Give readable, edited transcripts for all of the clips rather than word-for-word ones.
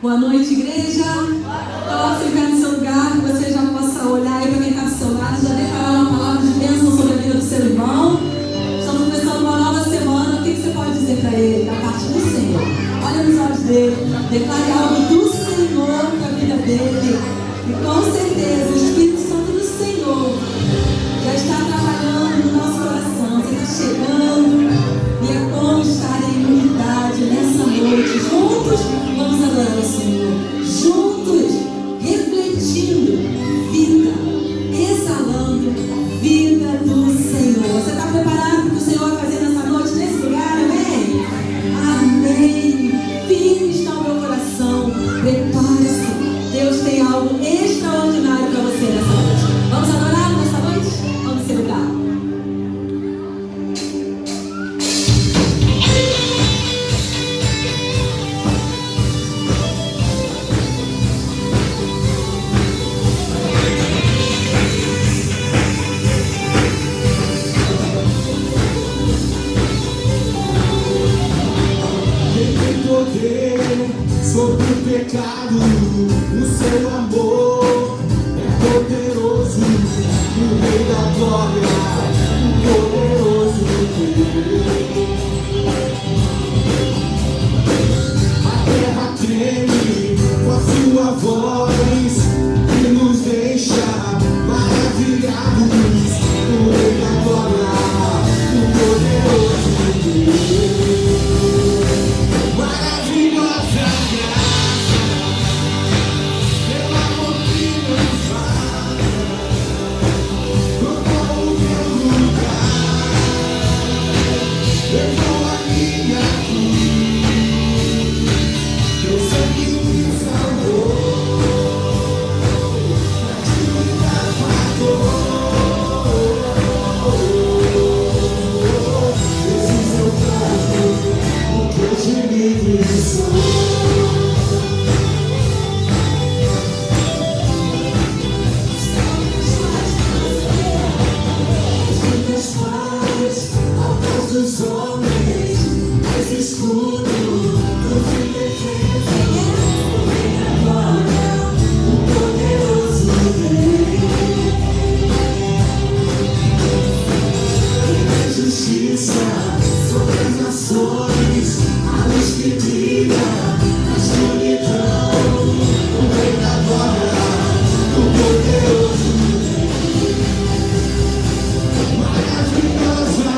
Boa noite, igreja. Coloque o pé no seu lugar, que você já possa olhar aí para quem está do seu lado, já declarar uma palavra de bênção sobre a vida do seu irmão. Estamos começando uma nova semana. O que você pode dizer para ele da parte do Senhor? Olha nos olhos dele, declare algo do Senhor para a vida dele. E com certeza o Espírito Santo do Senhor já está trabalhando no nosso coração. Você está chegando e é bom estar em unidade nessa noite. Juntos vamos adorar o Senhor. Juntos, refletindo vida, exalando vida do Senhor. Você está preparado para o que o Senhor vai fazer nessa noite, nesse lugar? Amém? Amém. Firme está o meu coração. Prepare-se. Deus tem algo extraordinário para você nessa noite. Vamos adorar nessa noite? Vamos se lugar. Sobre o pecado, o seu amor é poderoso, o Rei da Glória, o poderoso Deus. livre sou. Dos homens, mais escuro do que defesa, o rei da glória, o poderoso rei. E na justiça sobre as nações, a luz que brilha na escuridão, o rei da glória, o poderoso rei. Maravilhosa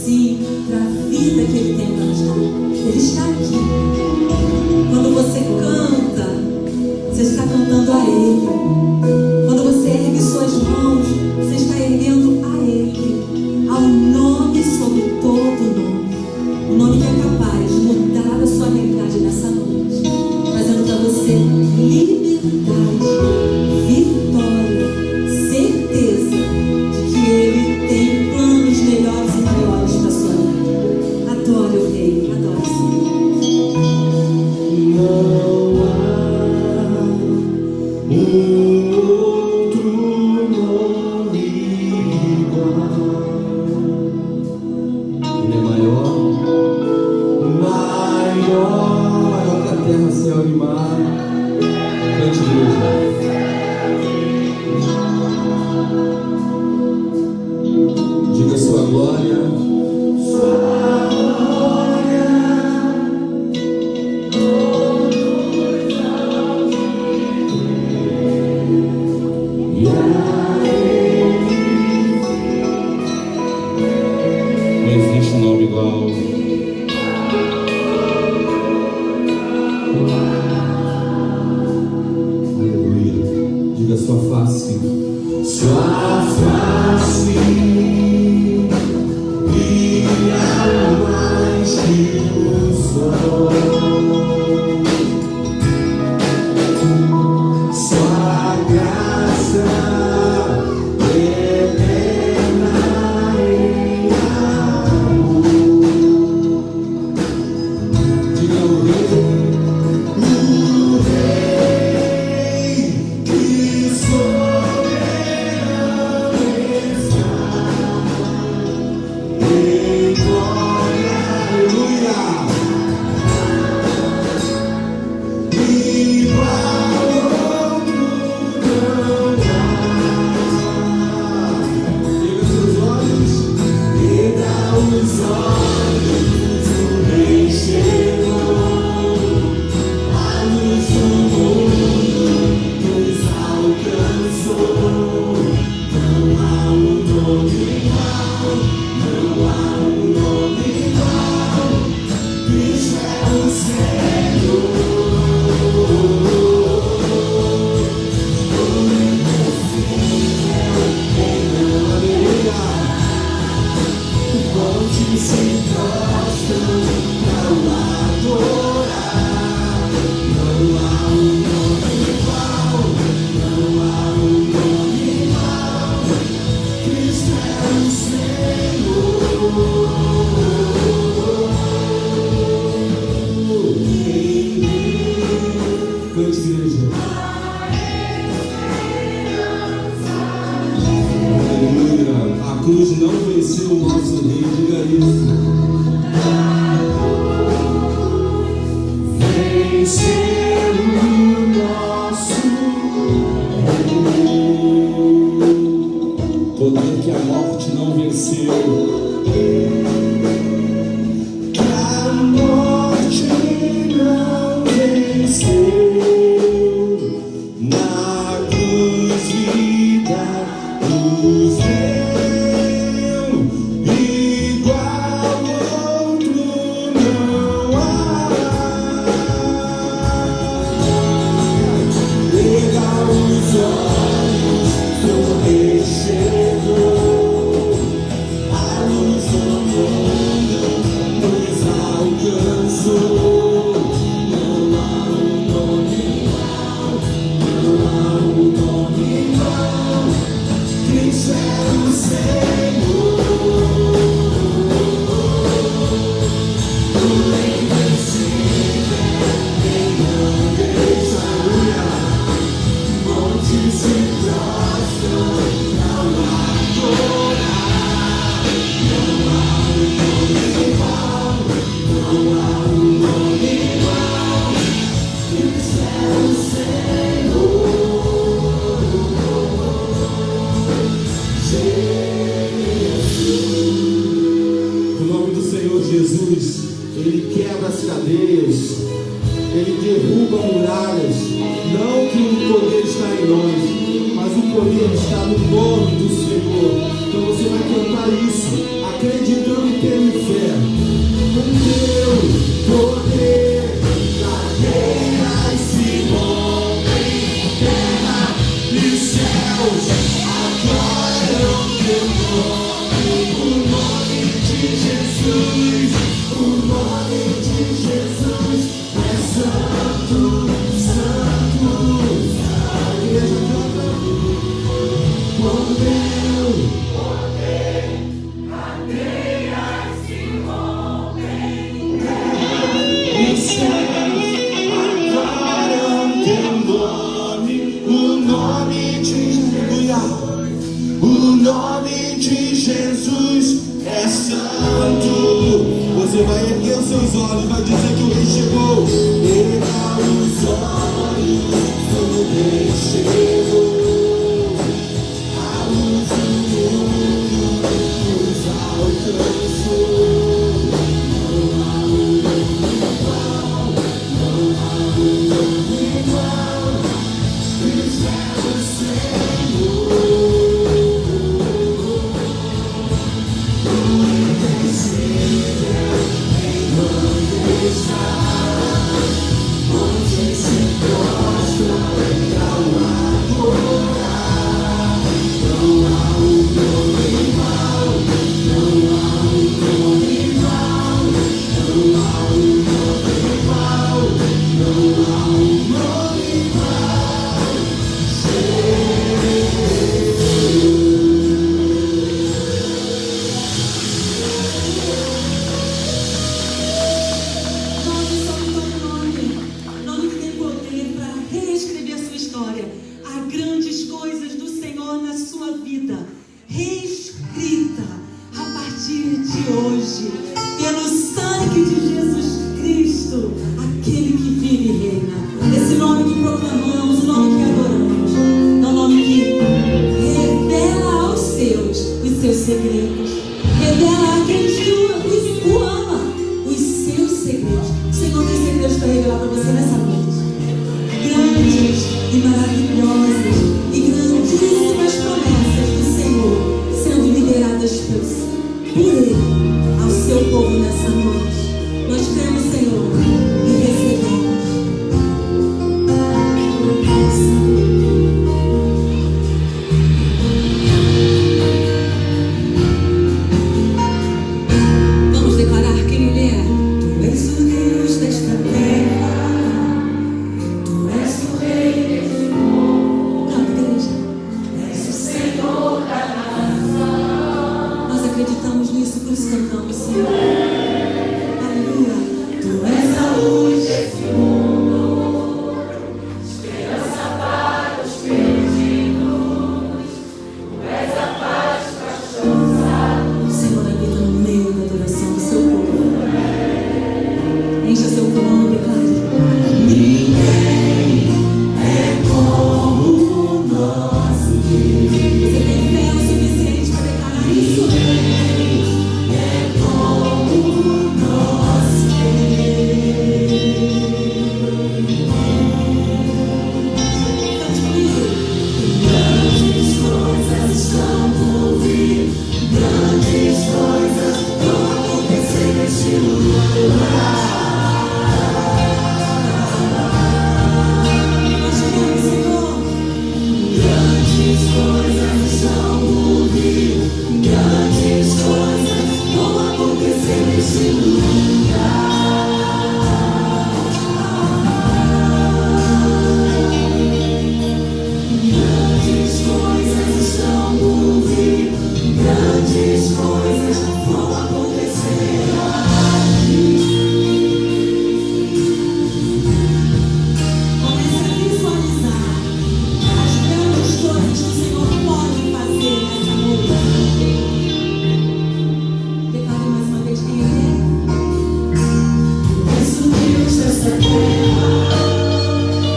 sim face, sua face brilha mais que o sol. Sua graça eterna em amor. Diga o rei que soberano está em glória, aleluia. Igual outro não há. Liga seus olhos, liga os olhos, o rei chegou, a luz do mundo nos alcançou. Não há um nome igual, não há um nome igual. Cristo é o Senhor. Montes se prostram ao adorar. Não há um nome igual, não há um nome igual. Cristo é o Senhor. Cante, igreja. Aleluia. A cruz não venceu o nosso rei, diga isso. Venceu o nosso rei. Poder que a morte não venceu. Que a morte não venceu. Na cruz vida nos deu. Igual outro não há. Liga os olhos, o rei chegou, a luz do mundo nos alcançou. Não há um nome igual, não há um nome igual. Cristo é o Senhor, o invencível, quem não deixa, aleluia. Montes se prostram ao adorar. Não há um nome igual, não há um nome igual. Cristo é o Senhor. O nome do Senhor Jesus, Ele quebra as cadeias, Ele derruba muralhas. Não que o poder está em nós, mas o poder está no nome do Senhor. Então você vai cantar isso, acreditando e tendo fé. Com teu poder, cadeias se rompem, terra e céus adoram teu nome. O nome de Jesus, o nome de Jesus é santo, santo. A igreja canta. Com teu poder, cadeias se rompem, e céus adoram teu nome. O nome de Jesus, o nome de Jesus é santo. Você vai erguer os seus olhos, vai dizer que o rei chegou. Erga os olhos, o rei chegou. A luz do mundo nos alcançou. Não há um nome igual, não há um nome igual. Cristo é o Senhor. O invencível, quem não deixa. por isso cantamos, Senhor. Aleluia. Tu és a luz desse mundo, esperança para os perdidos. Tu és a paz para os cansados. O Senhor habita no meio da adoração do seu povo. Encha seu pulmão, declare. Ninguém é como o nosso Deus. Você tem fé o suficiente para declarar isso? Ninguém é como o nosso Deus. Cante comigo. Grandes coisas estão por vir, grandes coisas vão acontecer neste lugar. Grandes coisas vão acontecer nesse lugar. Grandes coisas estão por vir, grandes coisas vão acontecer aqui. Comece a visualizar as grandes coisas que o Senhor pode fazer nessa noite. Declare mais uma vez quem Ele é. Tu és o Deus dessa terra,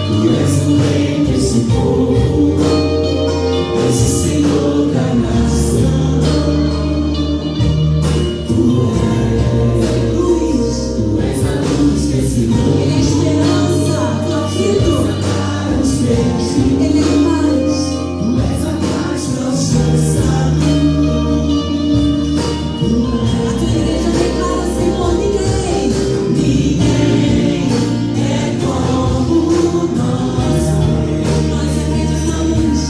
Tu és o Rei desse povo, és o Senhor da nação. Tu és a luz desse mundo. Ele é esperança para o filho, para os perdidos. Ele é paz. Tu és a paz para os cansados. A tua igreja declara, Senhor, ninguém é como nós. Nós acreditamos.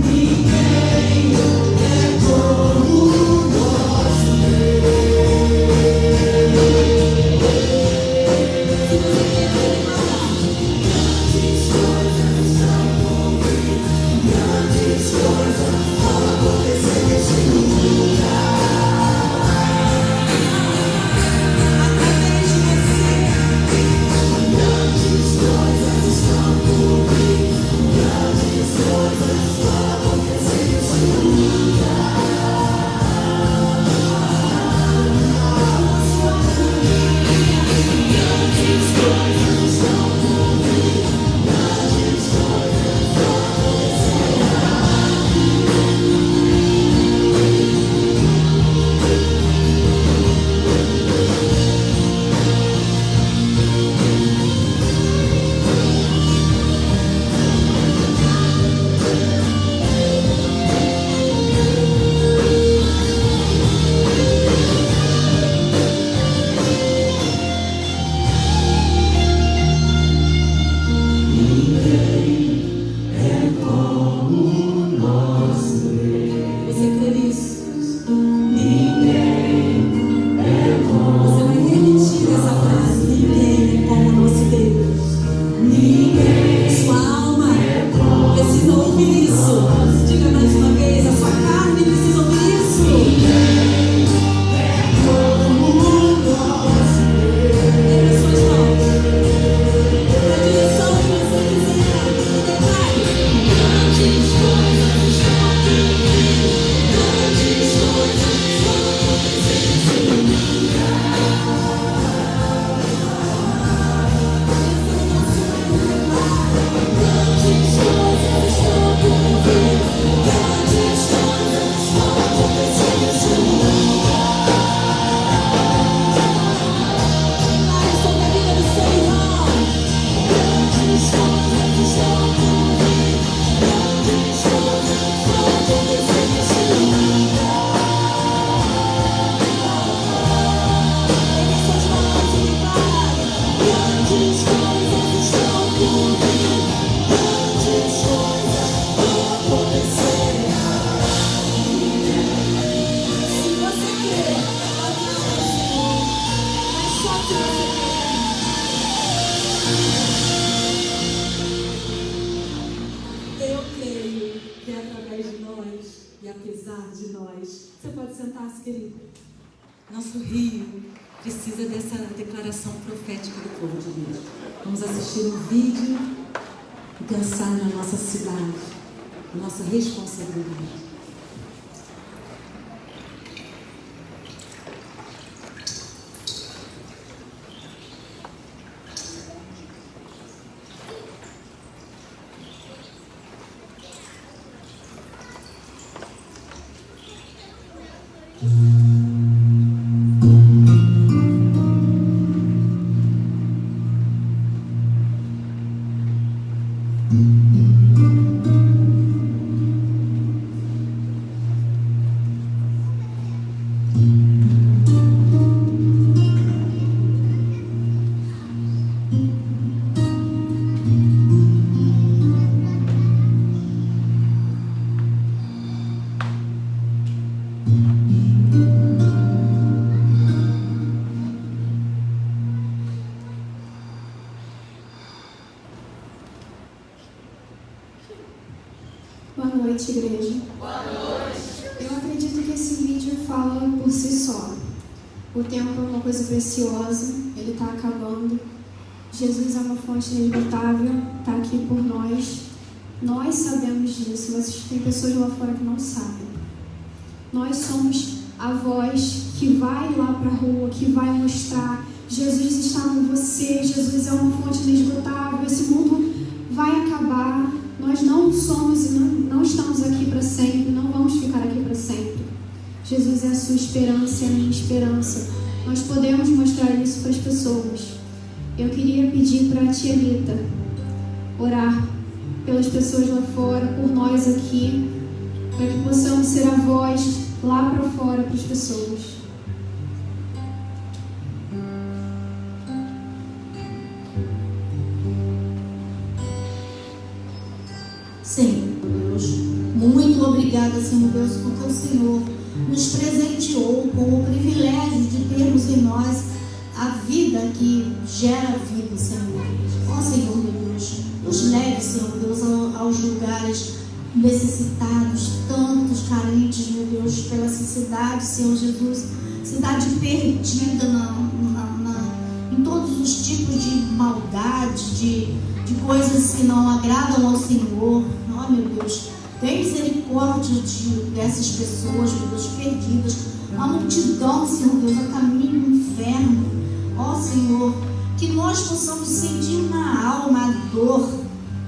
Ninguém é como nosso Deus. Se você quer declarar, grandes coisas estão por vir, grandes coisas vão acontecer neste lugar. Através de você, grandes coisas estão por vir, grandes coisas vão acontecer neste lugar. Grandes coisas estão por vir, grandes coisas vão acontecer Você crê nisso? Ninguém é como. Você vai repetir essa frase. Ninguém é como o nosso Deus. Ninguém. Sua alma precisa ouvir isso. Diga mais uma vez. A sua carne precisa ouvir isso. Ninguém é como o nosso Deus. Ergue suas mãos. Na direção que você quiser. E declare. Grandes coisas estão por vir. Grandes coisas vão acontecer nesse lugar. Grandes coisas estão por vir. Grandes coisas vão acontecer nesse lugar. Declare sobre a vida do seu irmão. Grandes coisas estão por vir. Grandes coisas vão acontecer nesse lugar. Pegue suas mãos e declare. Grandes coisas estão por vir. Grandes coisas vão acontecer aqui. Se você quer, adore ao Senhor. Mas só se você quer. Eu creio que é através de nós e apesar de nós. Você pode sentar-se, querido. Nosso Rio precisa dessa declaração profética do povo de Deus. Vamos assistir um vídeo e pensar na nossa cidade, na nossa responsabilidade. Boa noite, igreja. Boa noite. Eu acredito que esse vídeo fala por si só. O tempo é uma coisa preciosa, ele está acabando. Jesus é uma fonte inesgotável, está aqui por nós. Nós sabemos disso, mas tem pessoas lá fora que não sabem. Nós somos a voz que vai lá para a rua, que vai mostrar: Jesus está com você, Jesus é uma fonte inesgotável, esse mundo vai acabar. Nós não somos e não estamos aqui para sempre, não vamos ficar aqui para sempre. Jesus é a sua esperança, é a minha esperança. Nós podemos mostrar isso para as pessoas. Eu queria pedir para a tia Rita orar pelas pessoas lá fora, por nós aqui, para que possamos ser a voz lá para fora para as pessoas. Senhor Deus, muito obrigada, Senhor Deus, porque o Senhor nos presenteou com o privilégio de termos em nós a vida que gera vida, Senhor. Ó Senhor Deus, nos leve, Senhor Deus, aos lugares necessitados, tantos carentes, meu Deus, pela cidade, Senhor Jesus, cidade perdida em todos os tipos de maldade, de coisas que não agradam ao Senhor. Oh, meu Deus, tem misericórdia dessas pessoas, meu Deus, perdidas. Uma multidão, Senhor Deus, a caminho do inferno. Ó Senhor, que nós possamos sentir na alma a dor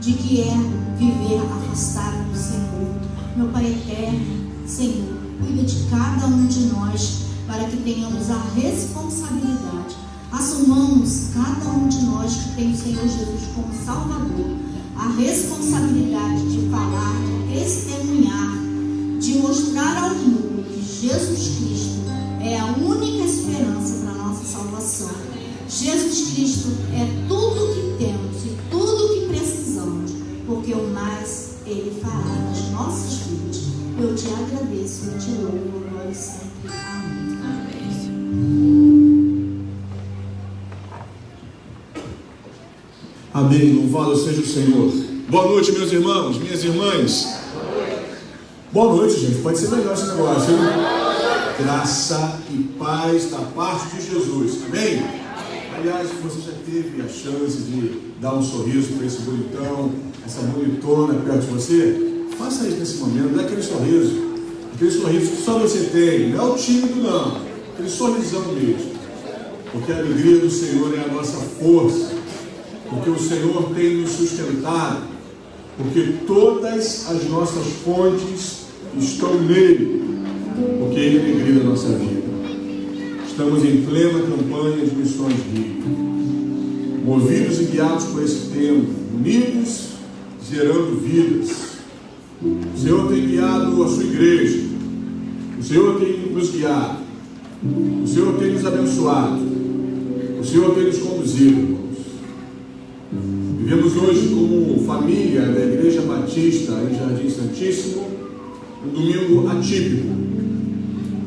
de que é viver afastado do Senhor. Meu Pai eterno, Senhor, cuida de cada um de nós para que tenhamos a responsabilidade. Assumamos, cada um de nós que tem o Senhor Jesus como Salvador, a responsabilidade de falar, de testemunhar, de mostrar ao mundo que Jesus Cristo é a única esperança para a nossa salvação. Jesus Cristo é tudo que temos e tudo que precisamos, porque o mais Ele fará nas nossas vidas. Eu te agradeço e te louvo agora e sempre. Amém. Amém, louvado seja o Senhor. Boa noite, meus irmãos, minhas irmãs. Boa noite, gente. Pode ser melhor esse negócio, hein? Graça e paz da parte de Jesus. Amém? Aliás, você já teve a chance de dar um sorriso para esse bonitão, essa bonitona perto de você? Faça isso nesse momento, dá aquele sorriso que só você tem. Não é o tímido, não. Aquele sorrisão mesmo. Porque a alegria do Senhor é a nossa força. Porque o Senhor tem nos sustentado, porque todas as nossas fontes estão nele, porque Ele é a alegria da nossa vida. Estamos em plena campanha de Missões Rio, movidos e guiados por esse tempo, unidos, gerando vidas. O Senhor tem guiado a sua igreja, o Senhor tem nos guiado, o Senhor tem nos abençoado, o Senhor tem nos conduzido. Vivemos hoje como família da Igreja Batista em Jardim Santíssimo, um domingo atípico.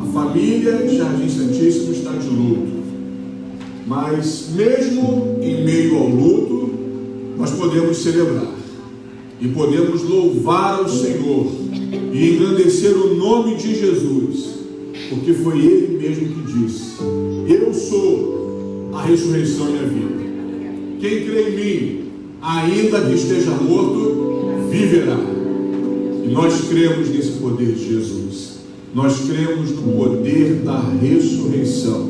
A família de Jardim Santíssimo está de luto, mas mesmo em meio ao luto, nós podemos celebrar e podemos louvar ao Senhor e engrandecer o nome de Jesus, porque foi Ele mesmo que disse: eu sou a ressurreição e a vida. Quem crê em mim, ainda que esteja morto, viverá. E nós cremos nesse poder de Jesus. Nós cremos no poder da ressurreição.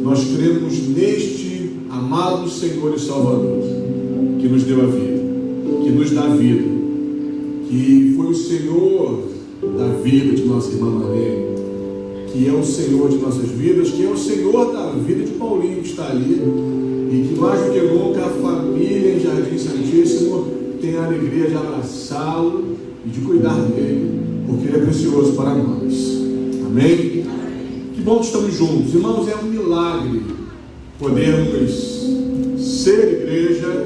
Nós cremos neste amado Senhor e Salvador, que nos deu a vida, que nos dá a vida, que foi o Senhor da vida de nossa irmã Marlene, que é o Senhor de nossas vidas, que é o Senhor da vida de Paulinho, que está ali, e que mais do que nunca a família em Jardim Santíssimo tem a alegria de abraçá-lo e de cuidar dele, porque ele é precioso para nós. Amém? Que bom que estamos juntos. Irmãos, é um milagre podermos ser igreja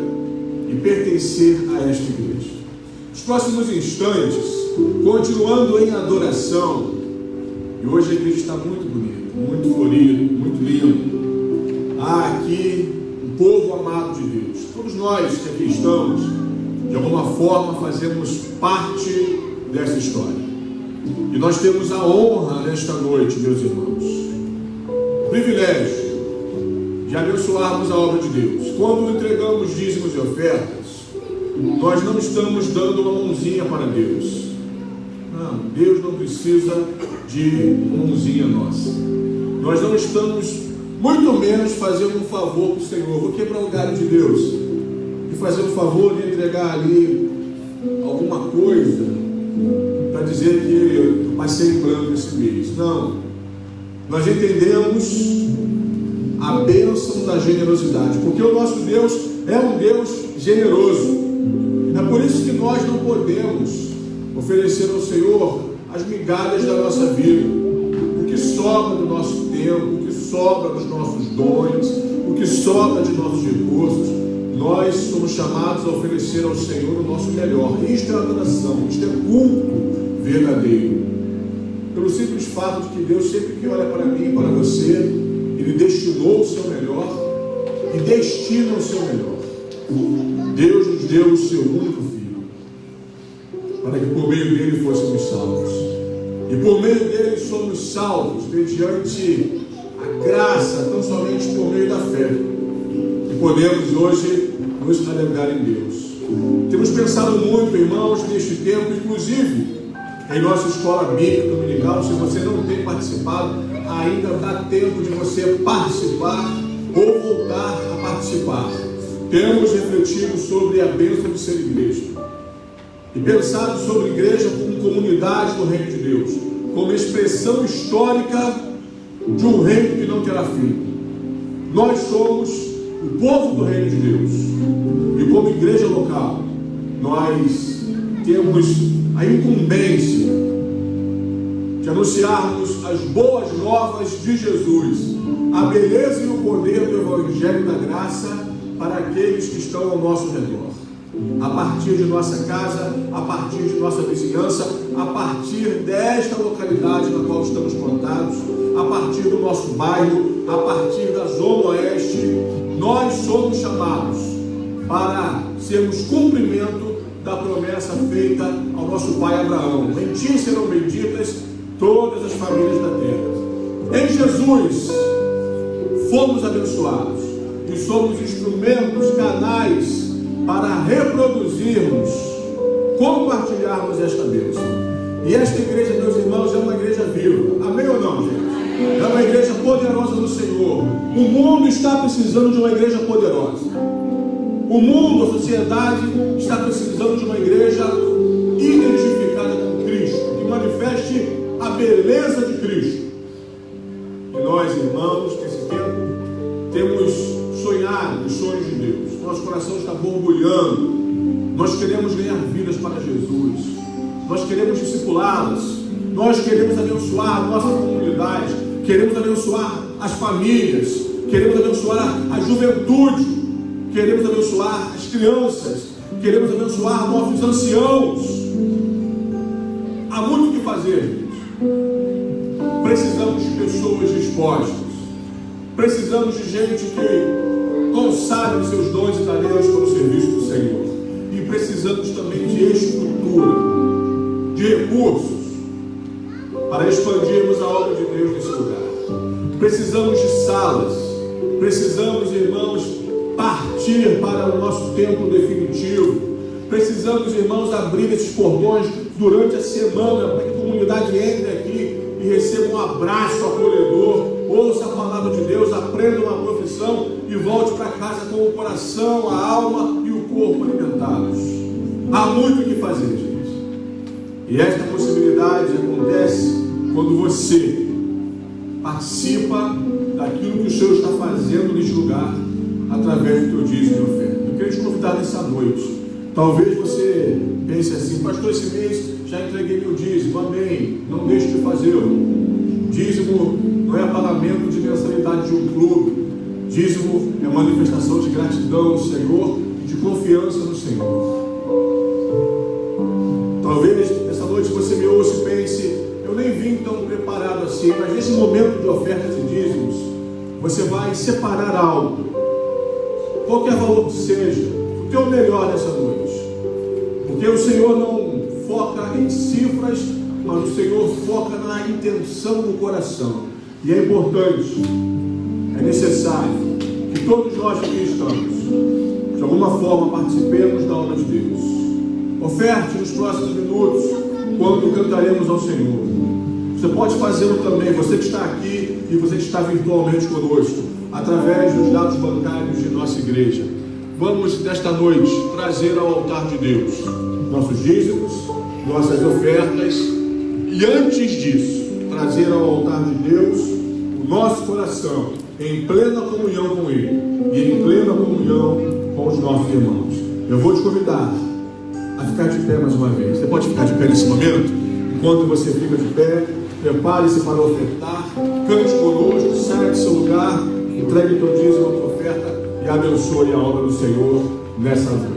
e pertencer a esta igreja. Nos próximos instantes, continuando em adoração, e hoje a igreja está muito bonita, muito florida, muito linda. Há aqui um povo amado de Deus. Todos nós que aqui estamos, de alguma forma, fazemos parte dessa história. E nós temos a honra nesta noite, meus irmãos, o privilégio de abençoarmos a obra de Deus. Quando entregamos dízimos e ofertas, nós não estamos dando uma mãozinha para Deus. Não, Deus não precisa de uma mãozinha nossa. Nós não estamos, muito menos, fazendo um favor para o Senhor. Vou quebrar o galho de Deus e fazer um favor de entregar ali alguma coisa para dizer que eu passei em branco esse mês. Não. Nós entendemos a bênção da generosidade, porque o nosso Deus é um Deus generoso. É por isso que nós não podemos oferecer ao Senhor as migalhas da nossa vida, o que sobra do nosso tempo, o que sobra dos nossos dons, o que sobra de nossos recursos. Nós somos chamados a oferecer ao Senhor o nosso melhor. Isto é adoração, isto é culto verdadeiro. Pelo simples fato de que Deus, sempre que olha para mim e para você, Ele destinou o seu melhor e destina o seu melhor. Deus nos deu o seu único Filho, para que por meio dele fôssemos salvos. E por meio dele somos salvos mediante a graça, tão somente por meio da fé. E podemos hoje nos alegrar em Deus. Temos pensado muito, irmãos, neste tempo, inclusive em nossa escola bíblica dominical. Se você não tem participado, ainda dá tempo de você participar ou voltar a participar. Temos refletido sobre a bênção de ser igreja e pensado sobre a igreja como comunidade do reino de Deus, como expressão histórica de um reino que não terá fim. Nós somos o povo do reino de Deus, e como igreja local nós temos a incumbência de anunciarmos as boas novas de Jesus, a beleza e o poder do Evangelho da Graça para aqueles que estão ao nosso redor, a partir de nossa casa, a partir de nossa vizinhança, a partir desta localidade na qual estamos plantados, a partir do nosso bairro, a partir da Zona Oeste. Nós somos chamados para sermos cumprimento da promessa feita ao nosso pai Abraão: em ti serão benditas todas as famílias da terra. Em Jesus fomos abençoados e somos instrumentos, canais para reproduzirmos, compartilharmos esta bênção. E esta igreja, meus irmãos, é uma igreja viva. Amém ou não, gente? É uma igreja poderosa do Senhor. O mundo está precisando de uma igreja poderosa. O mundo, a sociedade, está precisando de uma igreja identificada com Cristo, que manifeste a beleza de Cristo. E nós, irmãos, nesse tempo, temos sonhado os sonhos de Deus. Nosso coração está borbulhando. Nós queremos ganhar vidas para Jesus. Nós queremos discipulá-las. Nós queremos abençoar a nossa comunidade. Queremos abençoar as famílias. Queremos abençoar a juventude. Queremos abençoar as crianças. Queremos abençoar nossos anciãos. Há muito o que fazer, gente. Precisamos de pessoas dispostas. Precisamos de gente que consagra os seus dons e talentos para o serviço do Senhor. E precisamos também de estrutura, de recursos, para expandirmos a obra de Deus nesse lugar. Precisamos de salas. Precisamos, irmãos, partir para o nosso tempo definitivo. Precisamos, irmãos, abrir esses portões durante a semana para que a comunidade entre aqui e receba um abraço acolhedor, ouça a palavra de Deus, aprenda uma profissão e volte para casa com o coração, a alma e o corpo alimentados. Há muito o que fazer, gente. E esta possibilidade acontece quando você participa daquilo que o Senhor está fazendo neste lugar através do teu dízimo e oferta. Eu queria te convidar nessa noite. Talvez você pense assim: pastor, esse mês já entreguei meu dízimo, amém. Não deixe de fazê-lo. Dízimo não é pagamento de mensalidade de um clube. Dízimo é manifestação de gratidão ao Senhor e de confiança no Senhor. Talvez essa noite você me ouça e pense: eu nem vim tão preparado assim, mas nesse momento de ofertas e dízimos, você vai separar algo, qualquer valor que seja, o teu melhor nessa noite. Porque o Senhor não foca em cifras, mas o Senhor foca na intenção do coração. E é importante, é necessário que todos nós aqui estamos, de alguma forma, participemos da obra de Deus. Oferte nos próximos minutos, quando cantaremos ao Senhor. Você pode fazê-lo também, você que está aqui e você que está virtualmente conosco, através dos dados bancários de nossa igreja. Vamos, nesta noite, trazer ao altar de Deus nossos dízimos, nossas ofertas, e antes disso, trazer ao altar de Deus o nosso coração em plena comunhão com Ele e em plena comunhão com os nossos irmãos. Eu vou te convidar a ficar de pé mais uma vez. Você pode ficar de pé nesse momento? Enquanto você fica de pé, prepare-se para ofertar, cante conosco, saia do seu lugar, entregue o teu dízimo, a tua oferta e abençoe a obra do Senhor nessa noite.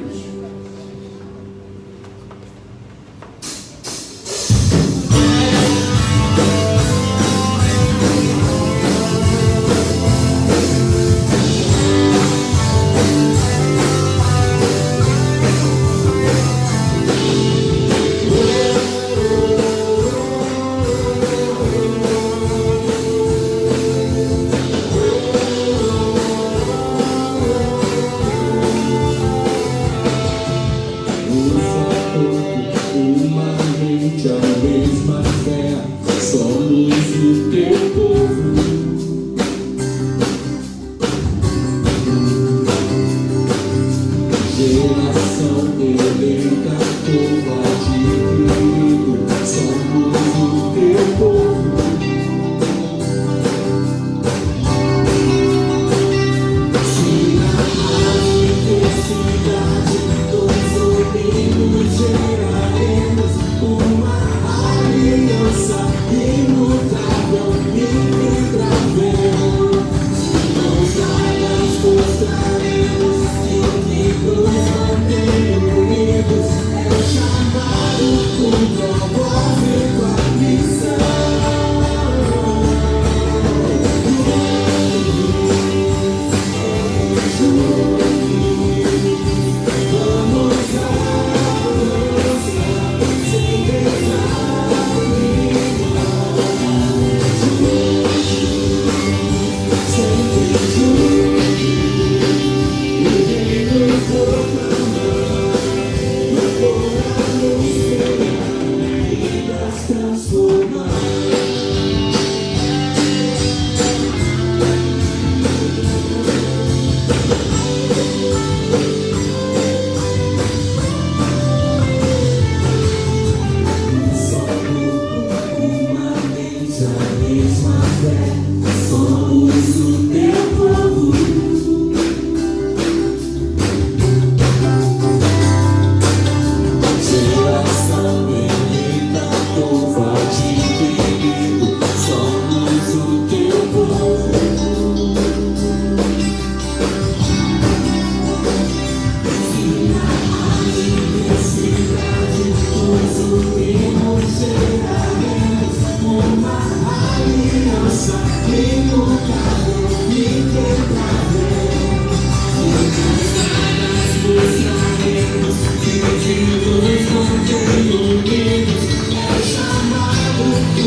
Geração eleita, povo adquirido.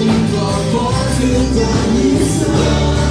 propósito, a missão.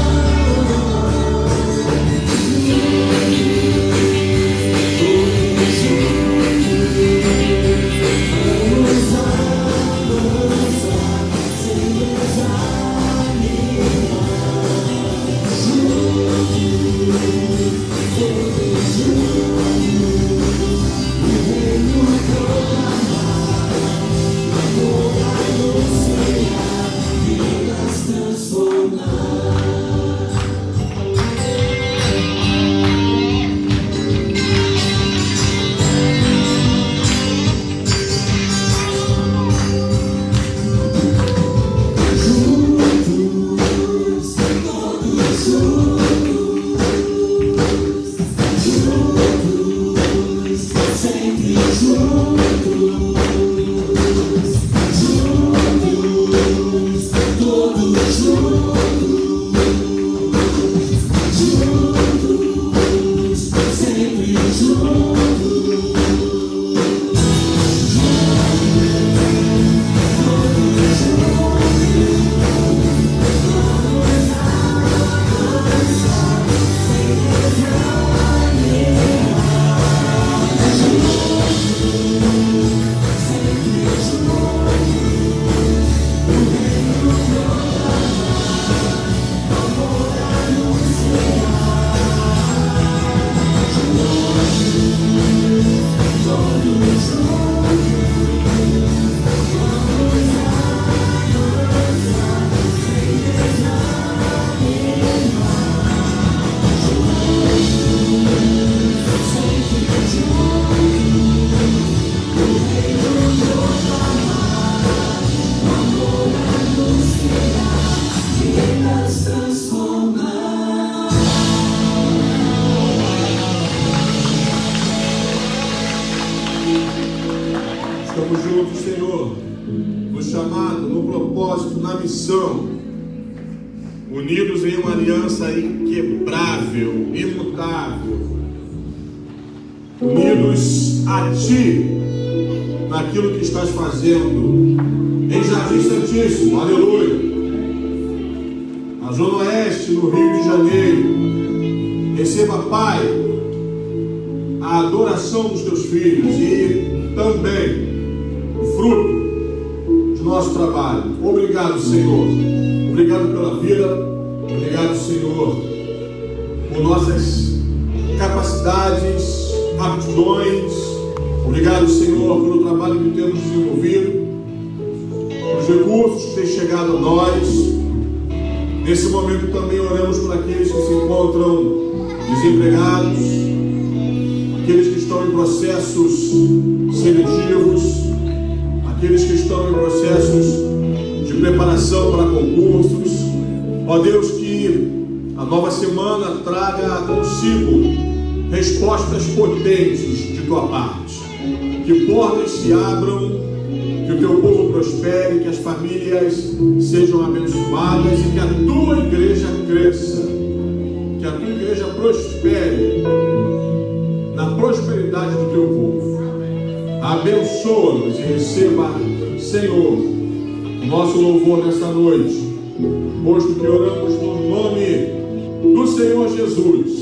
Estamos juntos, Senhor, no chamado, no propósito, na missão, unidos em uma aliança inquebrável, imutável, unidos a Ti, naquilo que estás fazendo, em Jardim Santíssimo, aleluia, na Zona Oeste, no Rio de Janeiro. Receba, Pai, a adoração dos Teus filhos e também o fruto de nosso trabalho. Obrigado, Senhor. Obrigado pela vida. Obrigado, Senhor, por nossas capacidades, aptidões. Obrigado, Senhor, pelo trabalho que temos desenvolvido, pelos recursos que têm chegado a nós. Nesse momento também oramos por aqueles que se encontram desempregados, aqueles que estão em processos seletivos, aqueles que estão em processos de preparação para concursos. Ó Deus, que a nova semana traga consigo respostas potentes de Tua parte, que portas se abram, que o Teu povo prospere, que as famílias sejam abençoadas e que a Tua igreja cresça, que a Tua igreja prospere na prosperidade do Teu povo. Abençoa-nos e receba, Senhor, nosso louvor nesta noite, posto que oramos no nome do Senhor Jesus.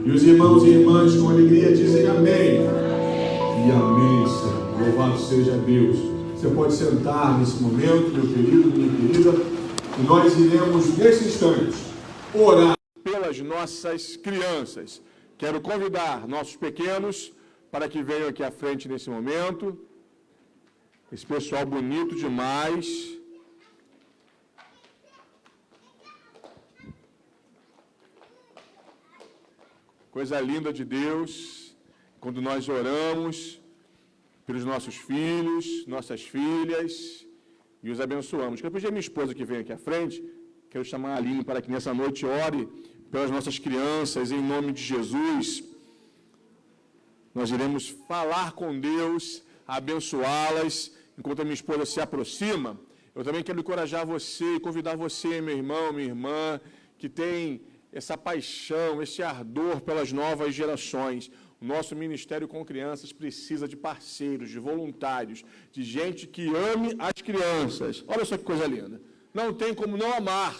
E os irmãos e irmãs com alegria dizem amém. E amém, Senhor. Louvado seja Deus. Você pode sentar nesse momento, meu querido, minha querida, e nós iremos, nesse instante, orar pelas nossas crianças. Quero convidar nossos pequenos para que venham aqui à frente nesse momento. Esse pessoal bonito demais. Coisa linda de Deus, quando nós oramos pelos nossos filhos, nossas filhas, e os abençoamos. Quero pedir a minha esposa que vem aqui à frente, quero chamar a Aline para que nessa noite ore pelas nossas crianças, em nome de Jesus. Nós iremos falar com Deus, abençoá-las, enquanto a minha esposa se aproxima. Eu também quero encorajar você e convidar você, meu irmão, minha irmã, que tem essa paixão, esse ardor pelas novas gerações. O nosso ministério com crianças precisa de parceiros, de voluntários, de gente que ame as crianças. Olha só que coisa linda. Não tem como não amar,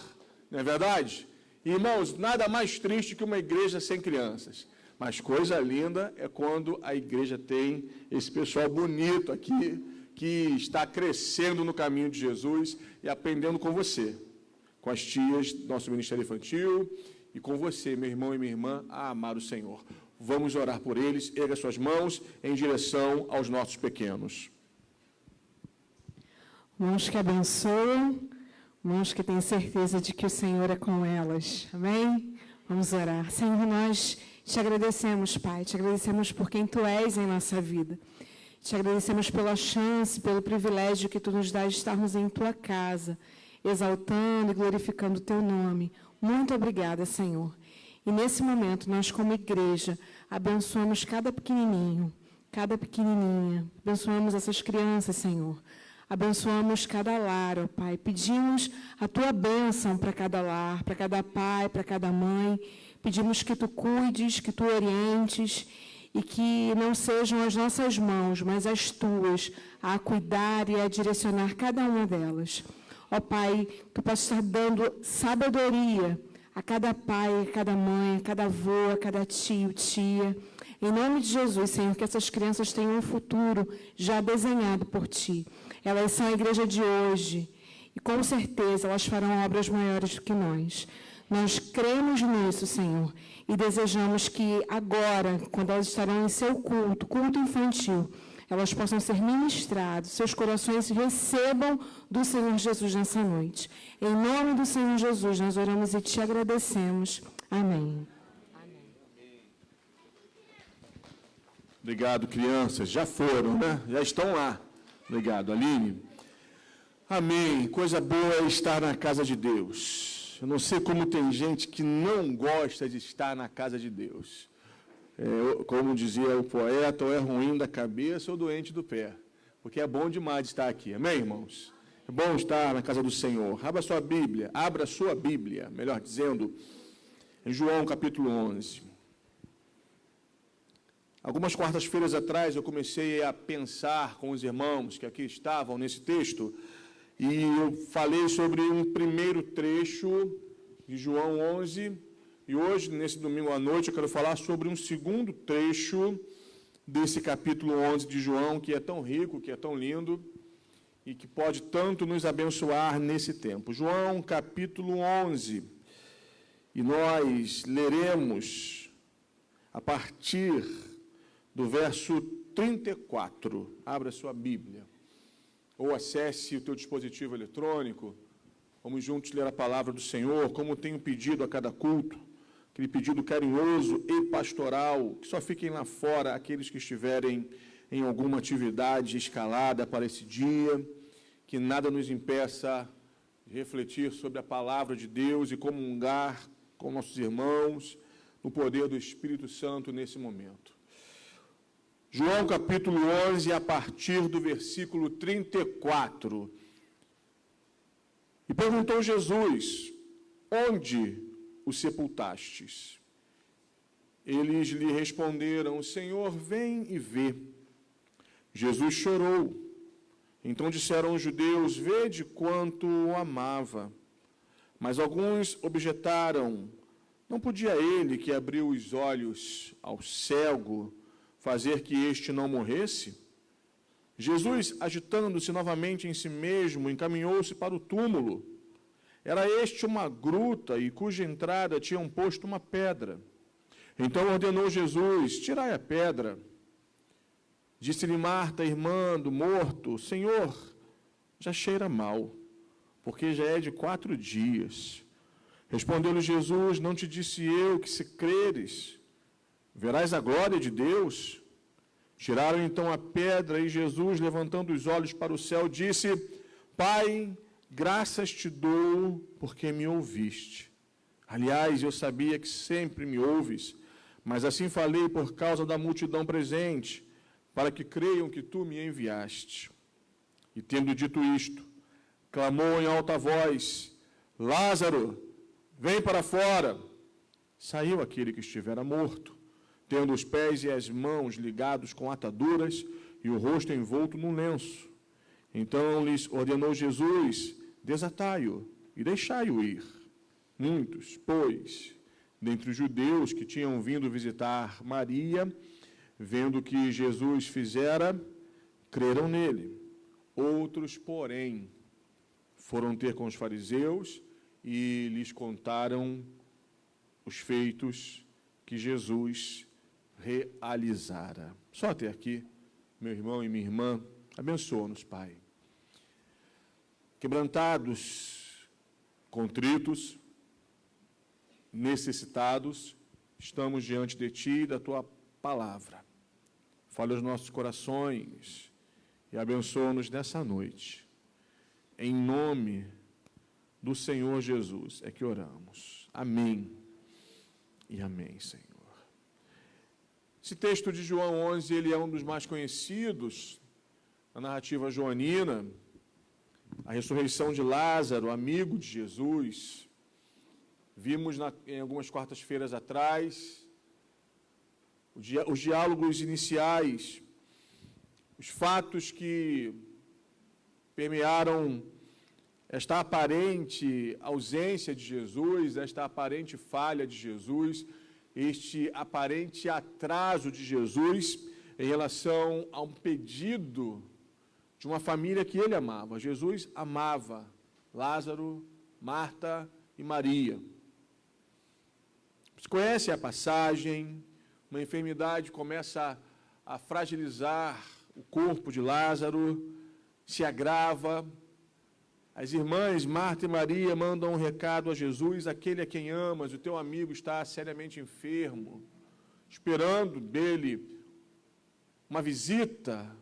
não é verdade? Irmãos, nada mais triste que uma igreja sem crianças. Mas coisa linda é quando a igreja tem esse pessoal bonito aqui, que está crescendo no caminho de Jesus e aprendendo com você, com as tias do nosso ministério infantil e com você, meu irmão e minha irmã, a amar o Senhor. Vamos orar por eles. Erga suas mãos em direção aos nossos pequenos. Mãos que abençoam, mãos que têm certeza de que o Senhor é com elas. Amém? Vamos orar. Senhor, nós te agradecemos, Pai. Te agradecemos por quem Tu és em nossa vida. Te agradecemos pela chance, pelo privilégio que Tu nos dá de estarmos em Tua casa, exaltando e glorificando o Teu nome. Muito obrigada, Senhor. E nesse momento, nós como igreja, abençoamos cada pequenininho, cada pequenininha. Abençoamos essas crianças, Senhor. Abençoamos cada lar, ó Pai. Pedimos a Tua bênção para cada lar, para cada pai, para cada mãe. Pedimos que Tu cuides, que Tu orientes e que não sejam as nossas mãos, mas as Tuas, a cuidar e a direcionar cada uma delas. Ó Pai, Tu possas estar dando sabedoria a cada pai, a cada mãe, a cada avô, a cada tio, tia. Em nome de Jesus, Senhor, que essas crianças tenham um futuro já desenhado por Ti. Elas são a igreja de hoje e, com certeza, elas farão obras maiores do que nós. Nós cremos nisso, Senhor, e desejamos que agora, quando elas estarão em seu culto, culto infantil, elas possam ser ministradas, seus corações recebam do Senhor Jesus nessa noite. Em nome do Senhor Jesus, nós oramos e Te agradecemos. Amém. Obrigado, crianças. Já foram, né? Já estão lá. Obrigado, Aline. Amém. Coisa boa é estar na casa de Deus. Eu não sei como tem gente que não gosta de estar na casa de Deus. Como dizia o poeta, ou é ruim da cabeça ou doente do pé. Porque é bom demais estar aqui. Amém, irmãos? É bom estar na casa do Senhor. Abra sua Bíblia, melhor dizendo, em João capítulo 11. Algumas quartas-feiras atrás eu comecei a pensar com os irmãos que aqui estavam nesse texto e eu falei sobre um primeiro trecho de João 11 e hoje, nesse domingo à noite, eu quero falar sobre um segundo trecho desse capítulo 11 de João, que é tão rico, que é tão lindo e que pode tanto nos abençoar nesse tempo. João capítulo 11, e nós leremos a partir do verso 34. Abra sua Bíblia. Ou acesse o teu dispositivo eletrônico. Vamos juntos ler a palavra do Senhor, como tenho pedido a cada culto. Aquele pedido carinhoso e pastoral, que só fiquem lá fora aqueles que estiverem em alguma atividade escalada para esse dia, que nada nos impeça de refletir sobre a palavra de Deus e comungar com nossos irmãos no poder do Espírito Santo nesse momento. João capítulo 11, a partir do versículo 34. E perguntou Jesus: onde o sepultastes? Eles lhe responderam: Senhor, vem e vê. Jesus chorou. Então disseram os judeus: vede quanto o amava. Mas alguns objetaram: não podia ele, que abriu os olhos ao cego, fazer que este não morresse? Jesus, agitando-se novamente em si mesmo, encaminhou-se para o túmulo. Era este uma gruta, e cuja entrada tinham posto uma pedra. Então ordenou Jesus: tirai a pedra. Disse-lhe Marta, irmã do morto: Senhor, já cheira mal, porque já é de 4 dias. Respondeu-lhe Jesus: não te disse eu que, se creres, verás a glória de Deus? Tiraram então a pedra, e Jesus, levantando os olhos para o céu, disse: Pai, graças te dou, porque me ouviste. Aliás, eu sabia que sempre me ouves, mas assim falei por causa da multidão presente, para que creiam que tu me enviaste. E tendo dito isto, clamou em alta voz: Lázaro, vem para fora. Saiu aquele que estivera morto, tendo os pés e as mãos ligados com ataduras e o rosto envolto num lenço. Então lhes ordenou Jesus: desatai-o e deixai-o ir. Muitos, pois, dentre os judeus que tinham vindo visitar Maria, vendo o que Jesus fizera, creram nele. Outros, porém, foram ter com os fariseus e lhes contaram os feitos que Jesus realizara. Só até aqui, meu irmão e minha irmã, abençoa-nos, Pai. Quebrantados, contritos, necessitados, estamos diante de Ti e da Tua palavra. Fale aos nossos corações e abençoa-nos nessa noite. Em nome do Senhor Jesus é que oramos. Amém e amém, Senhor. Esse texto de João 11, ele é um dos mais conhecidos, a narrativa joanina, a ressurreição de Lázaro, amigo de Jesus. Vimos em algumas quartas-feiras atrás os diálogos iniciais, os fatos que permearam esta aparente ausência de Jesus, esta aparente falha de Jesus, este aparente atraso de Jesus em relação a um pedido de uma família que ele amava. Jesus amava Lázaro, Marta e Maria. Você conhece a passagem, uma enfermidade começa a fragilizar o corpo de Lázaro, se agrava. As irmãs Marta e Maria mandam um recado a Jesus: aquele a quem amas, o teu amigo está seriamente enfermo, esperando dele uma visita,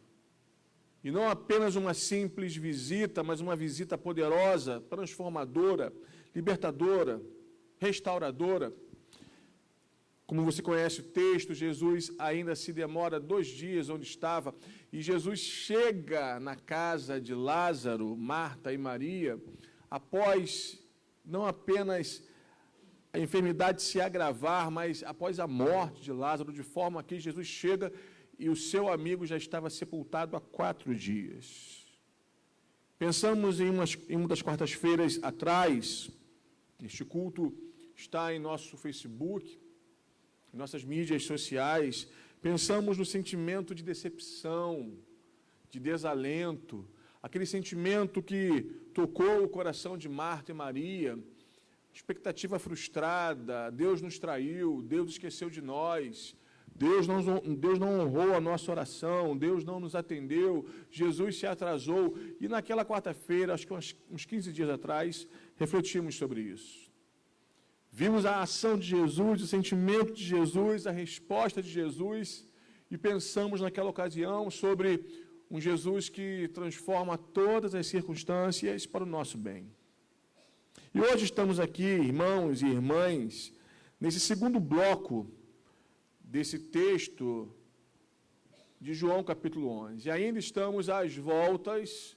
e não apenas uma simples visita, mas uma visita poderosa, transformadora, libertadora, restauradora. Como você conhece o texto, Jesus ainda se demora 2 dias onde estava, e Jesus chega na casa de Lázaro, Marta e Maria, após não apenas a enfermidade se agravar, mas após a morte de Lázaro, de forma que Jesus chega e o seu amigo já estava sepultado há 4 dias. Pensamos em uma das quartas-feiras atrás, este culto está em nosso Facebook, em nossas mídias sociais, pensamos no sentimento de decepção, de desalento, aquele sentimento que tocou o coração de Marta e Maria, expectativa frustrada, Deus nos traiu, Deus esqueceu de nós, Deus não honrou a nossa oração, Deus não nos atendeu, Jesus se atrasou. E naquela quarta-feira, acho que uns 15 dias atrás, refletimos sobre isso. Vimos a ação de Jesus, o sentimento de Jesus, a resposta de Jesus, e pensamos naquela ocasião sobre um Jesus que transforma todas as circunstâncias para o nosso bem. E hoje estamos aqui, irmãos e irmãs, nesse segundo bloco desse texto de João capítulo 11. E ainda estamos às voltas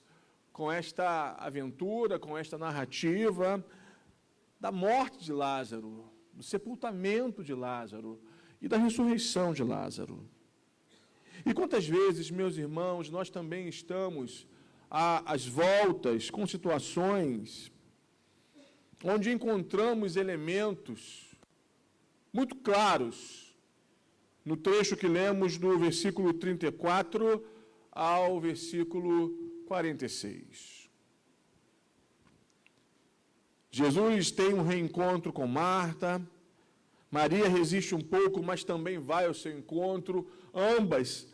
com esta aventura, com esta narrativa da morte de Lázaro, do sepultamento de Lázaro e da ressurreição de Lázaro. E quantas vezes, meus irmãos, nós também estamos às voltas com situações onde encontramos elementos muito claros no trecho que lemos do versículo 34 ao versículo 46. Jesus tem um reencontro com Marta, Maria resiste um pouco, mas também vai ao seu encontro. Ambas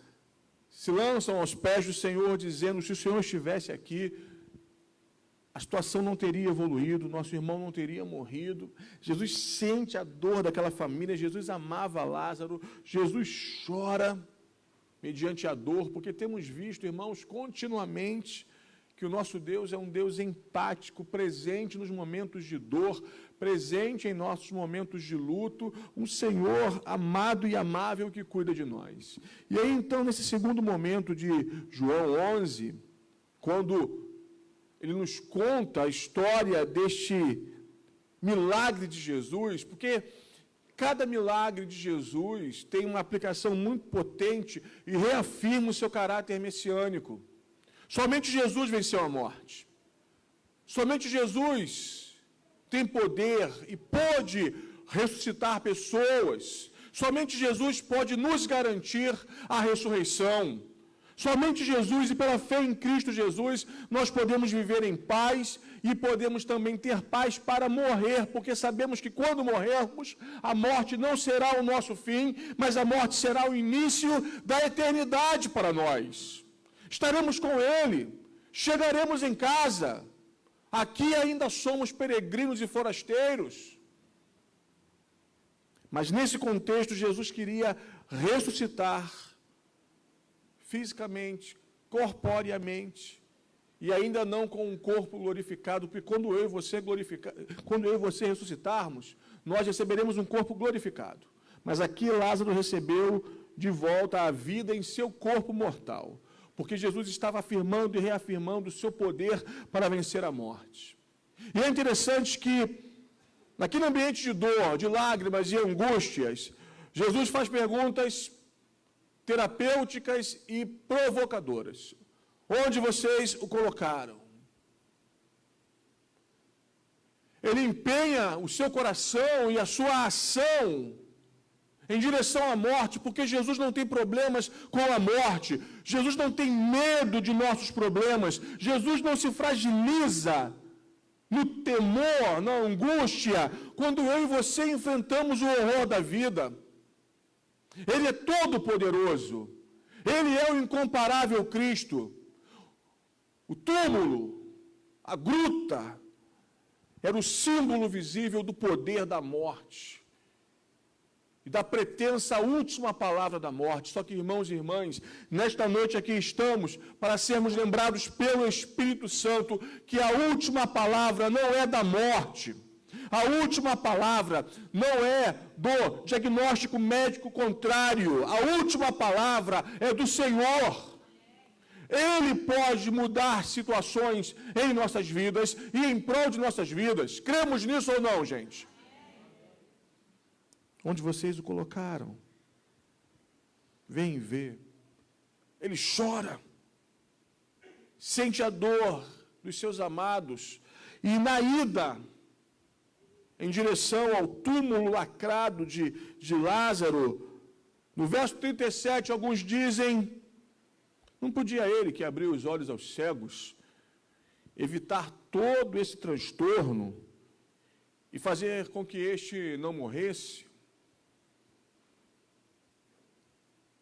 se lançam aos pés do Senhor, dizendo: se o Senhor estivesse aqui, a situação não teria evoluído, nosso irmão não teria morrido. Jesus sente a dor daquela família, Jesus amava Lázaro, Jesus chora mediante a dor, porque temos visto, irmãos, continuamente que o nosso Deus é um Deus empático, presente nos momentos de dor, presente em nossos momentos de luto, um Senhor amado e amável que cuida de nós. E aí, então, nesse segundo momento de João 11, quando ele nos conta a história deste milagre de Jesus, porque cada milagre de Jesus tem uma aplicação muito potente e reafirma o seu caráter messiânico. Somente Jesus venceu a morte. Somente Jesus tem poder e pode ressuscitar pessoas. Somente Jesus pode nos garantir a ressurreição. Somente Jesus, e pela fé em Cristo Jesus, nós podemos viver em paz e podemos também ter paz para morrer, porque sabemos que quando morrermos, a morte não será o nosso fim, mas a morte será o início da eternidade para nós. Estaremos com Ele, chegaremos em casa. Aqui ainda somos peregrinos e forasteiros. Mas nesse contexto, Jesus queria ressuscitar fisicamente, corporeamente, e ainda não com um corpo glorificado, porque quando eu e você ressuscitarmos, nós receberemos um corpo glorificado. Mas aqui Lázaro recebeu de volta a vida em seu corpo mortal, porque Jesus estava afirmando e reafirmando o seu poder para vencer a morte. E é interessante que, naquele ambiente de dor, de lágrimas e angústias, Jesus faz perguntas terapêuticas e provocadoras. Onde vocês o colocaram? Ele empenha o seu coração e a sua ação em direção à morte, porque Jesus não tem problemas com a morte. Jesus não tem medo de nossos problemas. Jesus não se fragiliza no temor, na angústia, quando eu e você enfrentamos o horror da vida. Ele é todo poderoso. Ele é o incomparável Cristo. O túmulo, a gruta, era o símbolo visível do poder da morte e da pretensa última palavra da morte. Só que, irmãos e irmãs, nesta noite aqui estamos para sermos lembrados pelo Espírito Santo que a última palavra não é da morte. A última palavra não é do diagnóstico médico contrário. A última palavra é do Senhor. Ele pode mudar situações em nossas vidas e em prol de nossas vidas. Cremos nisso ou não, gente? Onde vocês o colocaram? Vem ver. Ele chora. Sente a dor dos seus amados. E na ida em direção ao túmulo lacrado de Lázaro, no verso 37, alguns dizem, não podia ele, que abriu os olhos aos cegos, evitar todo esse transtorno e fazer com que este não morresse?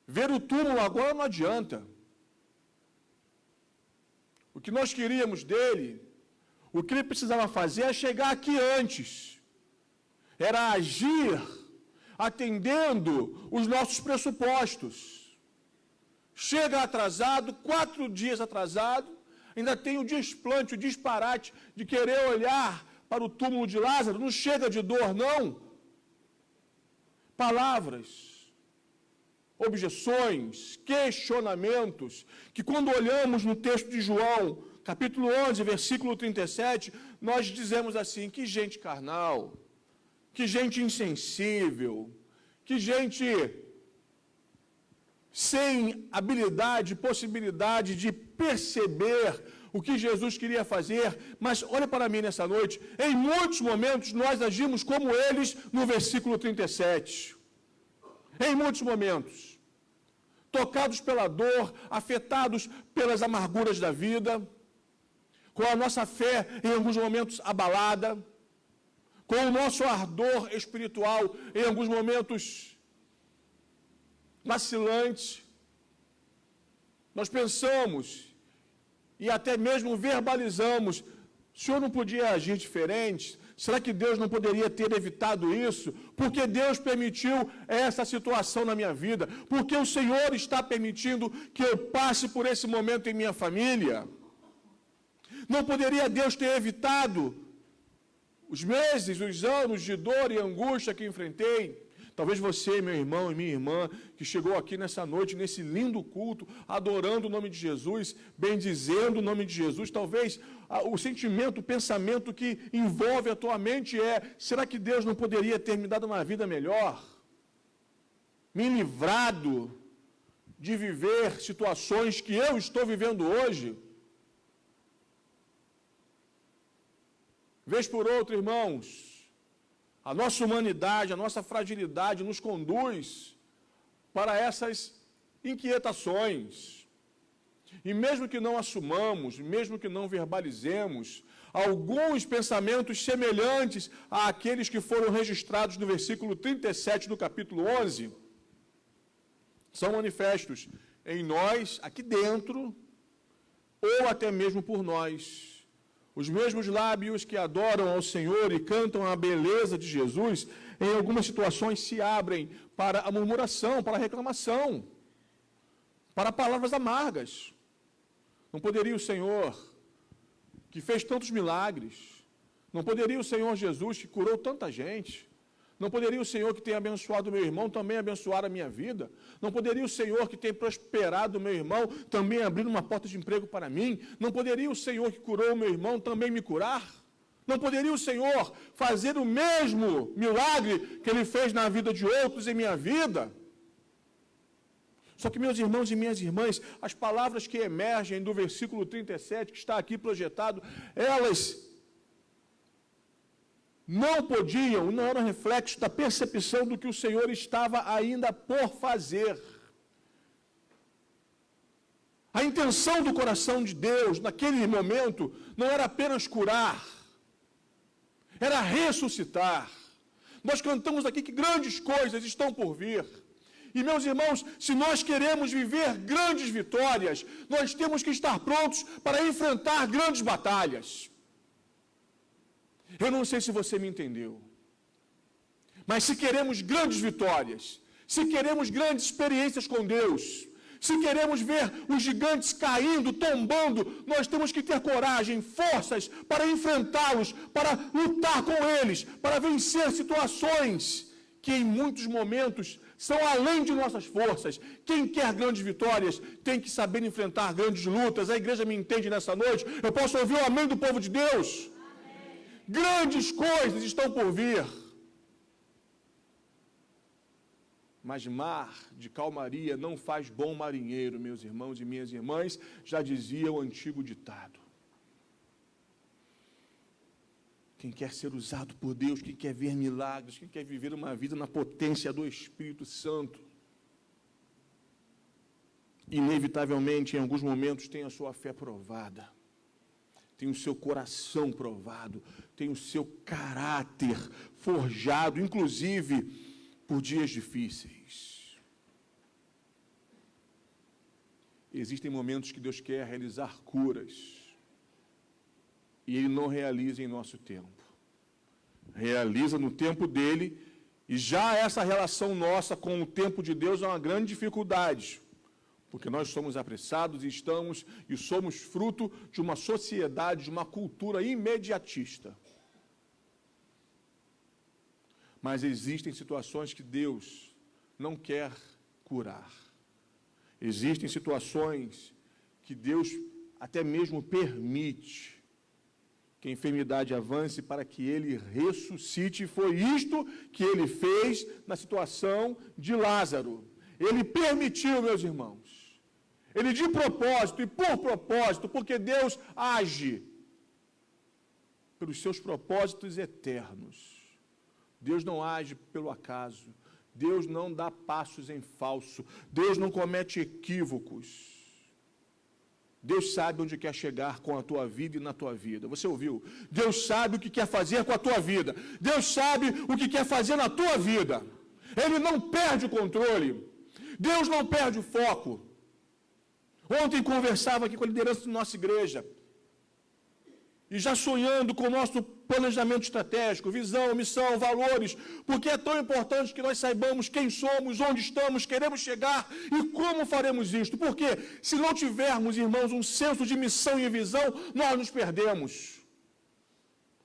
Ver o túmulo agora não adianta. O que nós queríamos dele, o que ele precisava fazer é chegar aqui antes. Era agir atendendo os nossos pressupostos. Chega atrasado, 4 dias atrasado, ainda tem o desplante, o disparate de querer olhar para o túmulo de Lázaro. Não chega de dor, não. Palavras, objeções, questionamentos, que quando olhamos no texto de João, capítulo 11, versículo 37, nós dizemos assim, que gente carnal, que gente insensível, que gente sem habilidade, possibilidade de perceber o que Jesus queria fazer. Mas olha para mim nessa noite, em muitos momentos nós agimos como eles no versículo 37. Em muitos momentos, tocados pela dor, afetados pelas amarguras da vida, com a nossa fé em alguns momentos abalada, com o nosso ardor espiritual em alguns momentos vacilante, nós pensamos e até mesmo verbalizamos, o Senhor não podia agir diferente? Será que Deus não poderia ter evitado isso? Porque Deus permitiu essa situação na minha vida? Porque o Senhor está permitindo que eu passe por esse momento em minha família? Não poderia Deus ter evitado os meses, os anos de dor e angústia que enfrentei? Talvez você, meu irmão e minha irmã, que chegou aqui nessa noite, nesse lindo culto, adorando o nome de Jesus, bendizendo o nome de Jesus, talvez o sentimento, o pensamento que envolve a tua mente é: será que Deus não poderia ter me dado uma vida melhor? Me livrado de viver situações que eu estou vivendo hoje? Vez por outra, irmãos, a nossa humanidade, a nossa fragilidade nos conduz para essas inquietações. E mesmo que não assumamos, mesmo que não verbalizemos, alguns pensamentos semelhantes àqueles que foram registrados no versículo 37 do capítulo 11, são manifestos em nós, aqui dentro, ou até mesmo por nós. Os mesmos lábios que adoram ao Senhor e cantam a beleza de Jesus, em algumas situações se abrem para a murmuração, para a reclamação, para palavras amargas. Não poderia o Senhor, que fez tantos milagres, não poderia o Senhor Jesus, que curou tanta gente, não poderia o Senhor que tem abençoado o meu irmão também abençoar a minha vida? Não poderia o Senhor que tem prosperado o meu irmão também abrir uma porta de emprego para mim? Não poderia o Senhor que curou o meu irmão também me curar? Não poderia o Senhor fazer o mesmo milagre que Ele fez na vida de outros em minha vida? Só que, meus irmãos e minhas irmãs, as palavras que emergem do versículo 37, que está aqui projetado, elas não podiam, não eram reflexo da percepção do que o Senhor estava ainda por fazer. A intenção do coração de Deus, naquele momento, não era apenas curar, era ressuscitar. Nós cantamos aqui que grandes coisas estão por vir. E, meus irmãos, se nós queremos viver grandes vitórias, nós temos que estar prontos para enfrentar grandes batalhas. Eu não sei se você me entendeu, mas se queremos grandes vitórias, se queremos grandes experiências com Deus, se queremos ver os gigantes caindo, tombando, nós temos que ter coragem, forças para enfrentá-los, para lutar com eles, para vencer situações que em muitos momentos são além de nossas forças. Quem quer grandes vitórias tem que saber enfrentar grandes lutas. A igreja me entende nessa noite? Eu posso ouvir o amém do povo de Deus? Grandes coisas estão por vir. Mas mar de calmaria não faz bom marinheiro, meus irmãos e minhas irmãs, já dizia o antigo ditado. Quem quer ser usado por Deus, quem quer ver milagres, quem quer viver uma vida na potência do Espírito Santo, inevitavelmente, em alguns momentos, tem a sua fé provada. Tem o seu coração provado, tem o seu caráter forjado, inclusive por dias difíceis. Existem momentos que Deus quer realizar curas, e Ele não realiza em nosso tempo. Realiza no tempo dEle, e já essa relação nossa com o tempo de Deus é uma grande dificuldade. Porque nós somos apressados e somos fruto de uma sociedade, de uma cultura imediatista. Mas existem situações que Deus não quer curar. Existem situações que Deus até mesmo permite que a enfermidade avance para que Ele ressuscite. Foi isto que Ele fez na situação de Lázaro. Ele permitiu, meus irmãos. Ele de propósito e por propósito, porque Deus age pelos seus propósitos eternos. Deus não age pelo acaso. Deus não dá passos em falso. Deus não comete equívocos. Deus sabe onde quer chegar com a tua vida e na tua vida. Você ouviu? Deus sabe o que quer fazer com a tua vida. Deus sabe o que quer fazer na tua vida. Ele não perde o controle. Deus não perde o foco. Ontem conversava aqui com a liderança da nossa igreja, e já sonhando com o nosso planejamento estratégico, visão, missão, valores, porque é tão importante que nós saibamos quem somos, onde estamos, queremos chegar e como faremos isto. Porque se não tivermos, irmãos, um senso de missão e visão, nós nos perdemos.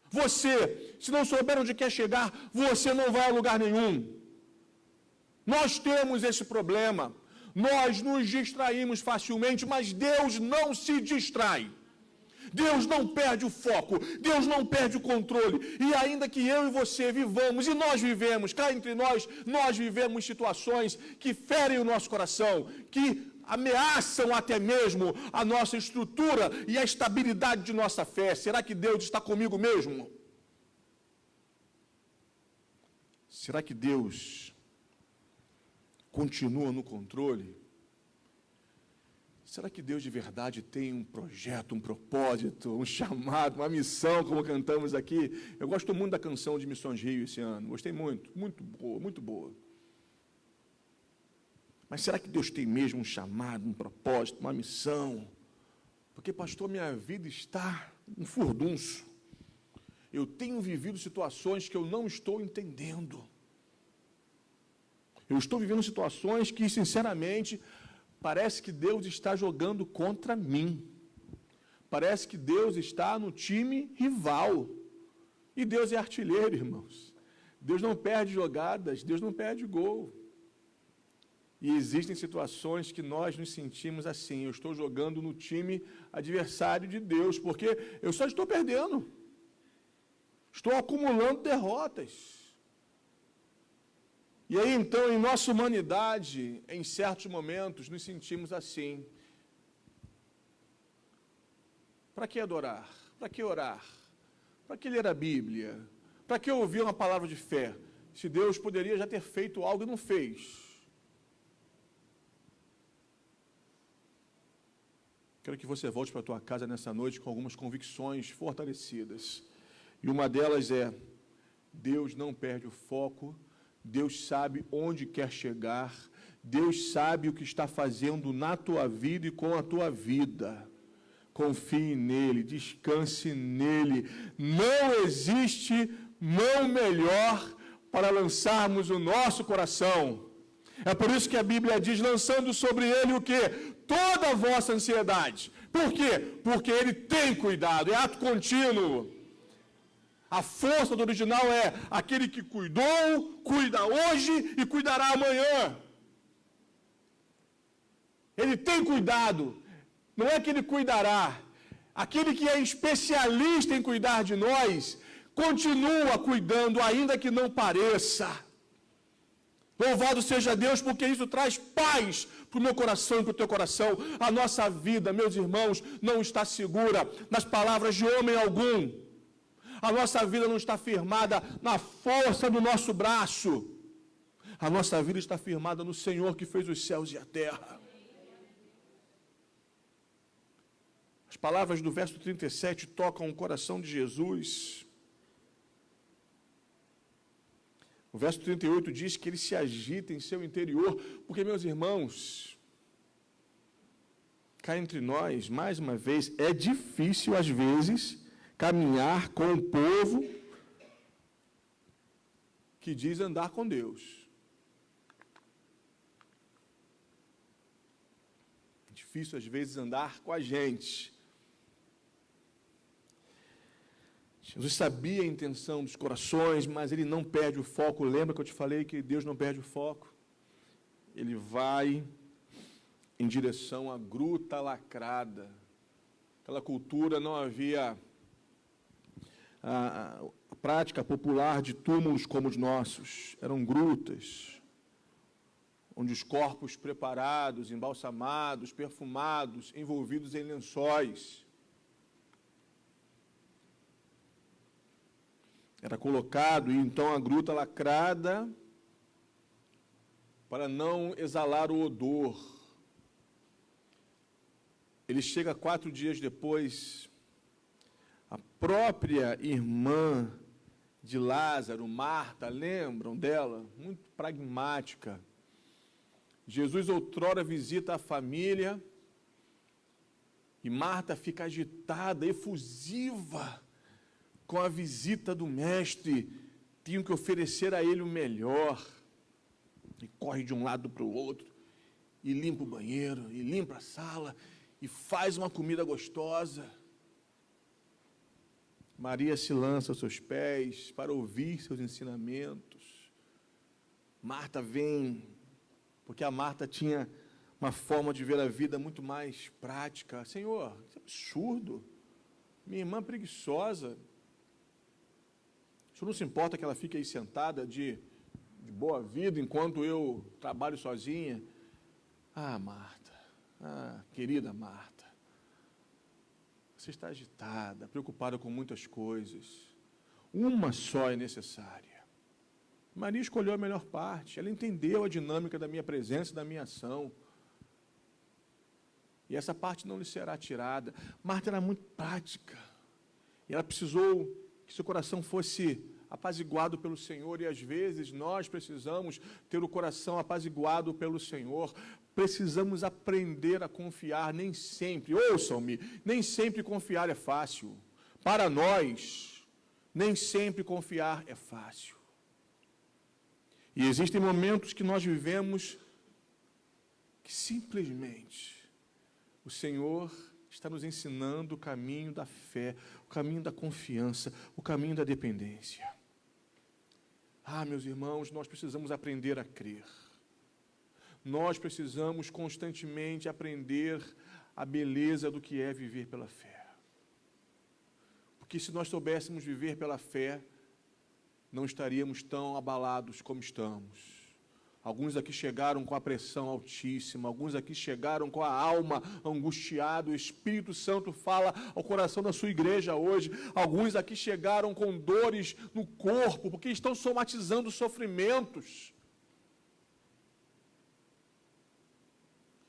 Você, se não souber onde quer chegar, você não vai a lugar nenhum. Nós temos esse problema. Nós nos distraímos facilmente, mas Deus não se distrai. Deus não perde o foco, Deus não perde o controle. E ainda que eu e você vivamos, e nós vivemos, cá entre nós vivemos situações que ferem o nosso coração, que ameaçam até mesmo a nossa estrutura e a estabilidade de nossa fé. Será que Deus está comigo mesmo? Será que Deus continua no controle? Será que Deus de verdade tem um projeto, um propósito, um chamado, uma missão, como cantamos aqui? Eu gosto muito da canção de Missões Rio esse ano. Gostei muito, muito boa, muito boa. Mas será que Deus tem mesmo um chamado, um propósito, uma missão? Porque, pastor, minha vida está um furdunço. Eu tenho vivido situações que eu não estou entendendo. Eu estou vivendo situações que, sinceramente, parece que Deus está jogando contra mim. Parece que Deus está no time rival. E Deus é artilheiro, irmãos. Deus não perde jogadas, Deus não perde gol. E existem situações que nós nos sentimos assim. Eu estou jogando no time adversário de Deus, porque eu só estou perdendo. Estou acumulando derrotas. E aí, então, em nossa humanidade, em certos momentos, nos sentimos assim. Para que adorar? Para que orar? Para que ler a Bíblia? Para que ouvir uma palavra de fé? Se Deus poderia já ter feito algo e não fez. Quero que você volte para a tua casa nessa noite com algumas convicções fortalecidas. E uma delas é: Deus não perde o foco, Deus sabe onde quer chegar, Deus sabe o que está fazendo na tua vida e com a tua vida. Confie nele, descanse nele. Não existe mão melhor para lançarmos o nosso coração. É por isso que a Bíblia diz, lançando sobre ele o quê? Toda a vossa ansiedade. Por quê? Porque ele tem cuidado, é ato contínuo. A força do original é aquele que cuidou, cuida hoje e cuidará amanhã. Ele tem cuidado, não é que ele cuidará. Aquele que é especialista em cuidar de nós, continua cuidando, ainda que não pareça. Louvado seja Deus, porque isso traz paz para o meu coração e para o teu coração. A nossa vida, meus irmãos, não está segura nas palavras de homem algum. A nossa vida não está firmada na força do nosso braço. A nossa vida está firmada no Senhor que fez os céus e a terra. As palavras do verso 37 tocam o coração de Jesus. O verso 38 diz que ele se agita em seu interior, porque, meus irmãos, cá entre nós, mais uma vez, é difícil, às vezes, caminhar com o povo que diz andar com Deus. É difícil, às vezes, andar com a gente. Jesus sabia a intenção dos corações, mas ele não perde o foco. Lembra que eu te falei que Deus não perde o foco? Ele vai em direção à gruta lacrada. Aquela cultura não havia a prática popular de túmulos como os nossos. Eram grutas, onde os corpos preparados, embalsamados, perfumados, envolvidos em lençóis, era colocado, e então a gruta lacrada, para não exalar o odor. Ele chega 4 dias depois, a própria irmã de Lázaro, Marta, lembram dela? Muito pragmática. Jesus outrora visita a família, e Marta fica agitada, efusiva, com a visita do mestre. Tinham que oferecer a ele o melhor. E corre de um lado para o outro, e limpa o banheiro, e limpa a sala, e faz uma comida gostosa. Maria se lança aos seus pés para ouvir seus ensinamentos. Marta vem, porque a Marta tinha uma forma de ver a vida muito mais prática. Senhor, isso é absurdo. minha irmã preguiçosa. O senhor não se importa que ela fique aí sentada de boa vida enquanto eu trabalho sozinha? Ah, Marta, querida Marta, você está agitada, preocupada com muitas coisas. Uma só é necessária. Maria escolheu a melhor parte, ela entendeu a dinâmica da minha presença, da minha ação. E essa parte não lhe será tirada. Marta era muito prática. E ela precisou que seu coração fosse apaziguado pelo Senhor. E às vezes nós precisamos ter o coração apaziguado pelo Senhor. Precisamos aprender a confiar, nem sempre, ouçam-me, nem sempre confiar é fácil. Para nós, nem sempre confiar é fácil. E existem momentos que nós vivemos que simplesmente o Senhor está nos ensinando o caminho da fé, o caminho da confiança, o caminho da dependência. Ah, meus irmãos, nós precisamos aprender a crer. Nós precisamos constantemente aprender a beleza do que é viver pela fé. Porque se nós soubéssemos viver pela fé, não estaríamos tão abalados como estamos. Alguns aqui chegaram com a pressão altíssima, alguns aqui chegaram com a alma angustiada. O Espírito Santo fala ao coração da sua igreja hoje. Alguns aqui chegaram com dores no corpo, porque estão somatizando sofrimentos.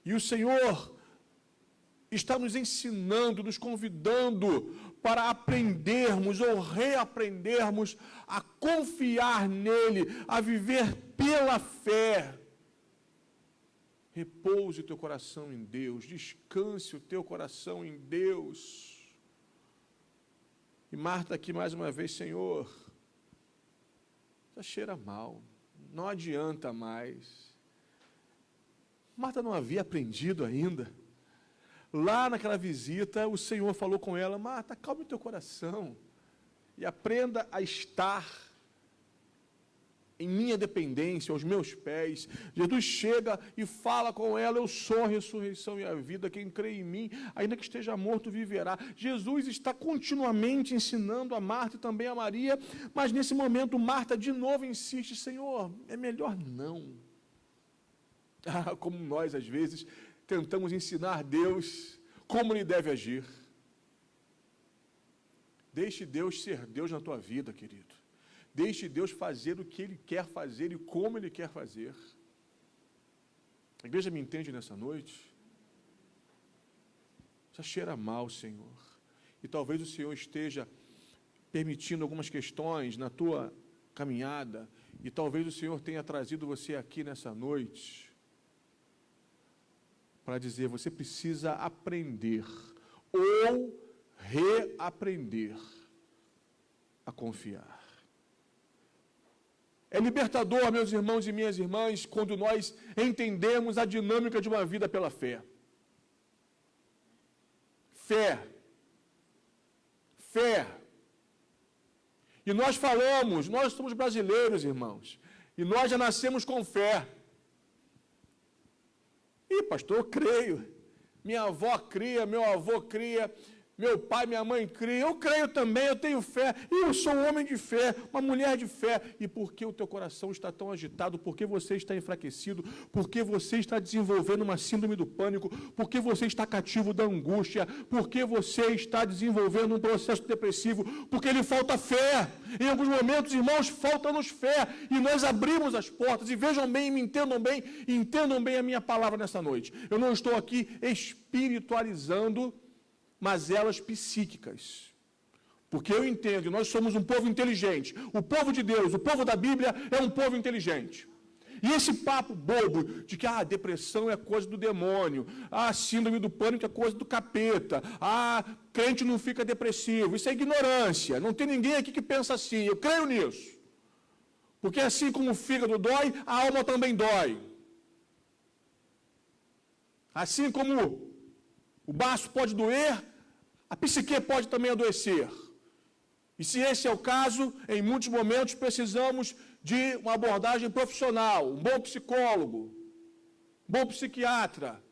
E o Senhor está nos ensinando, nos convidando para aprendermos ou reaprendermos a confiar nele, a viver pela fé. Repouse o teu coração em Deus, descanse o teu coração em Deus. E Marta aqui mais uma vez, Senhor, já cheira mal, não adianta mais. Marta não havia aprendido ainda. Lá naquela visita, o Senhor falou com ela: Marta, calme o teu coração e aprenda a estar em minha dependência, aos meus pés. Jesus chega e fala com ela: eu sou a ressurreição e a vida, quem crê em mim, ainda que esteja morto, viverá. Jesus está continuamente ensinando a Marta e também a Maria, mas nesse momento Marta de novo insiste: Senhor, é melhor não. Como nós às vezes tentamos ensinar Deus como ele deve agir. Deixe Deus ser Deus na tua vida, querido. Deixe Deus fazer o que ele quer fazer e como ele quer fazer. A igreja me entende nessa noite? Já cheira mal, Senhor. E talvez o Senhor esteja permitindo algumas questões na tua caminhada, e talvez o Senhor tenha trazido você aqui nessa noite para dizer: você precisa aprender ou reaprender a confiar. É libertador, meus irmãos e minhas irmãs, quando nós entendemos a dinâmica de uma vida pela fé. Fé. Fé. E nós falamos, nós somos brasileiros, irmãos, e nós já nascemos com fé. Ih, pastor, eu creio. Minha avó cria, meu avô cria, meu pai, minha mãe cria. Eu creio também, eu tenho fé. E eu sou um homem de fé, uma mulher de fé. E por que o teu coração está tão agitado? Por que você está enfraquecido? Por que você está desenvolvendo uma síndrome do pânico? Por que você está cativo da angústia? Por que você está desenvolvendo um processo depressivo? Porque lhe falta fé. Em alguns momentos, irmãos, falta-nos fé. E nós abrimos as portas. E vejam bem, me entendam bem a minha palavra nessa noite. Eu não estou aqui espiritualizando mazelas psíquicas. Porque eu entendo, nós somos um povo inteligente. O povo de Deus, o povo da Bíblia é um povo inteligente. E esse papo bobo de que a depressão é coisa do demônio, a síndrome do pânico é coisa do capeta, crente não fica depressivo, isso é ignorância. Não tem ninguém aqui que pensa assim. Eu creio nisso. Porque assim como o fígado dói, a alma também dói. Assim como o baço pode doer, a psique pode também adoecer. E se esse é o caso, em muitos momentos precisamos de uma abordagem profissional, um bom psicólogo, um bom psiquiatra.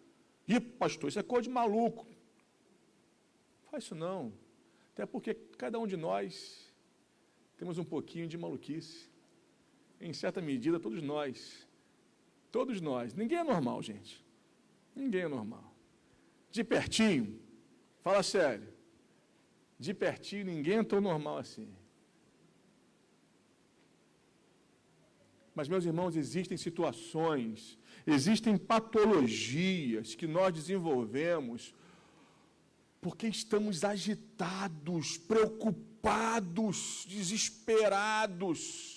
Ih, pastor, isso é coisa de maluco. Não faz isso não. Até porque cada um de nós temos um pouquinho de maluquice. Em certa medida, todos nós. Ninguém é normal, gente. Ninguém é normal. De pertinho, fala sério, de pertinho ninguém é tão normal assim. Mas, meus irmãos, existem situações, existem patologias que nós desenvolvemos porque estamos agitados, preocupados, desesperados.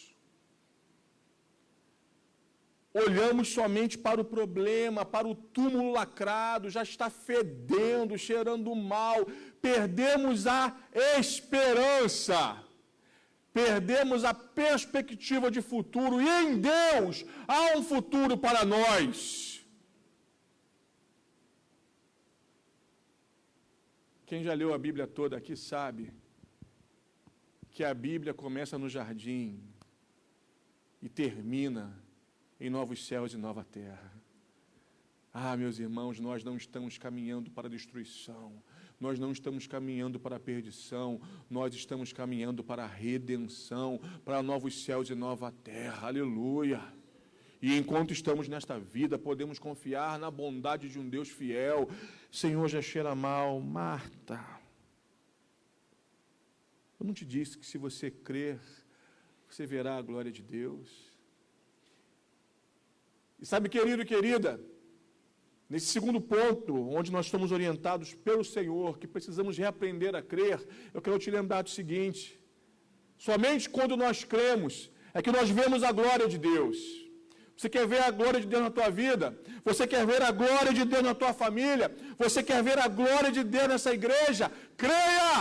Olhamos somente para o problema, para o túmulo lacrado, já está fedendo, cheirando mal. Perdemos a esperança. Perdemos a perspectiva de futuro. E em Deus há um futuro para nós. Quem já leu a Bíblia toda aqui sabe que a Bíblia começa no jardim e termina em novos céus e nova terra. Ah, meus irmãos, nós não estamos caminhando para a destruição, nós não estamos caminhando para a perdição, nós estamos caminhando para a redenção, para novos céus e nova terra, aleluia. E enquanto estamos nesta vida, podemos confiar na bondade de um Deus fiel. Senhor, já cheira mal. Marta, eu não te disse que se você crer, você verá a glória de Deus? E sabe, querido e querida, nesse segundo ponto, onde nós estamos orientados pelo Senhor, que precisamos reaprender a crer, eu quero te lembrar do seguinte: somente quando nós cremos é que nós vemos a glória de Deus. Você quer ver a glória de Deus na tua vida? Você quer ver a glória de Deus na tua família? Você quer ver a glória de Deus nessa igreja? Creia!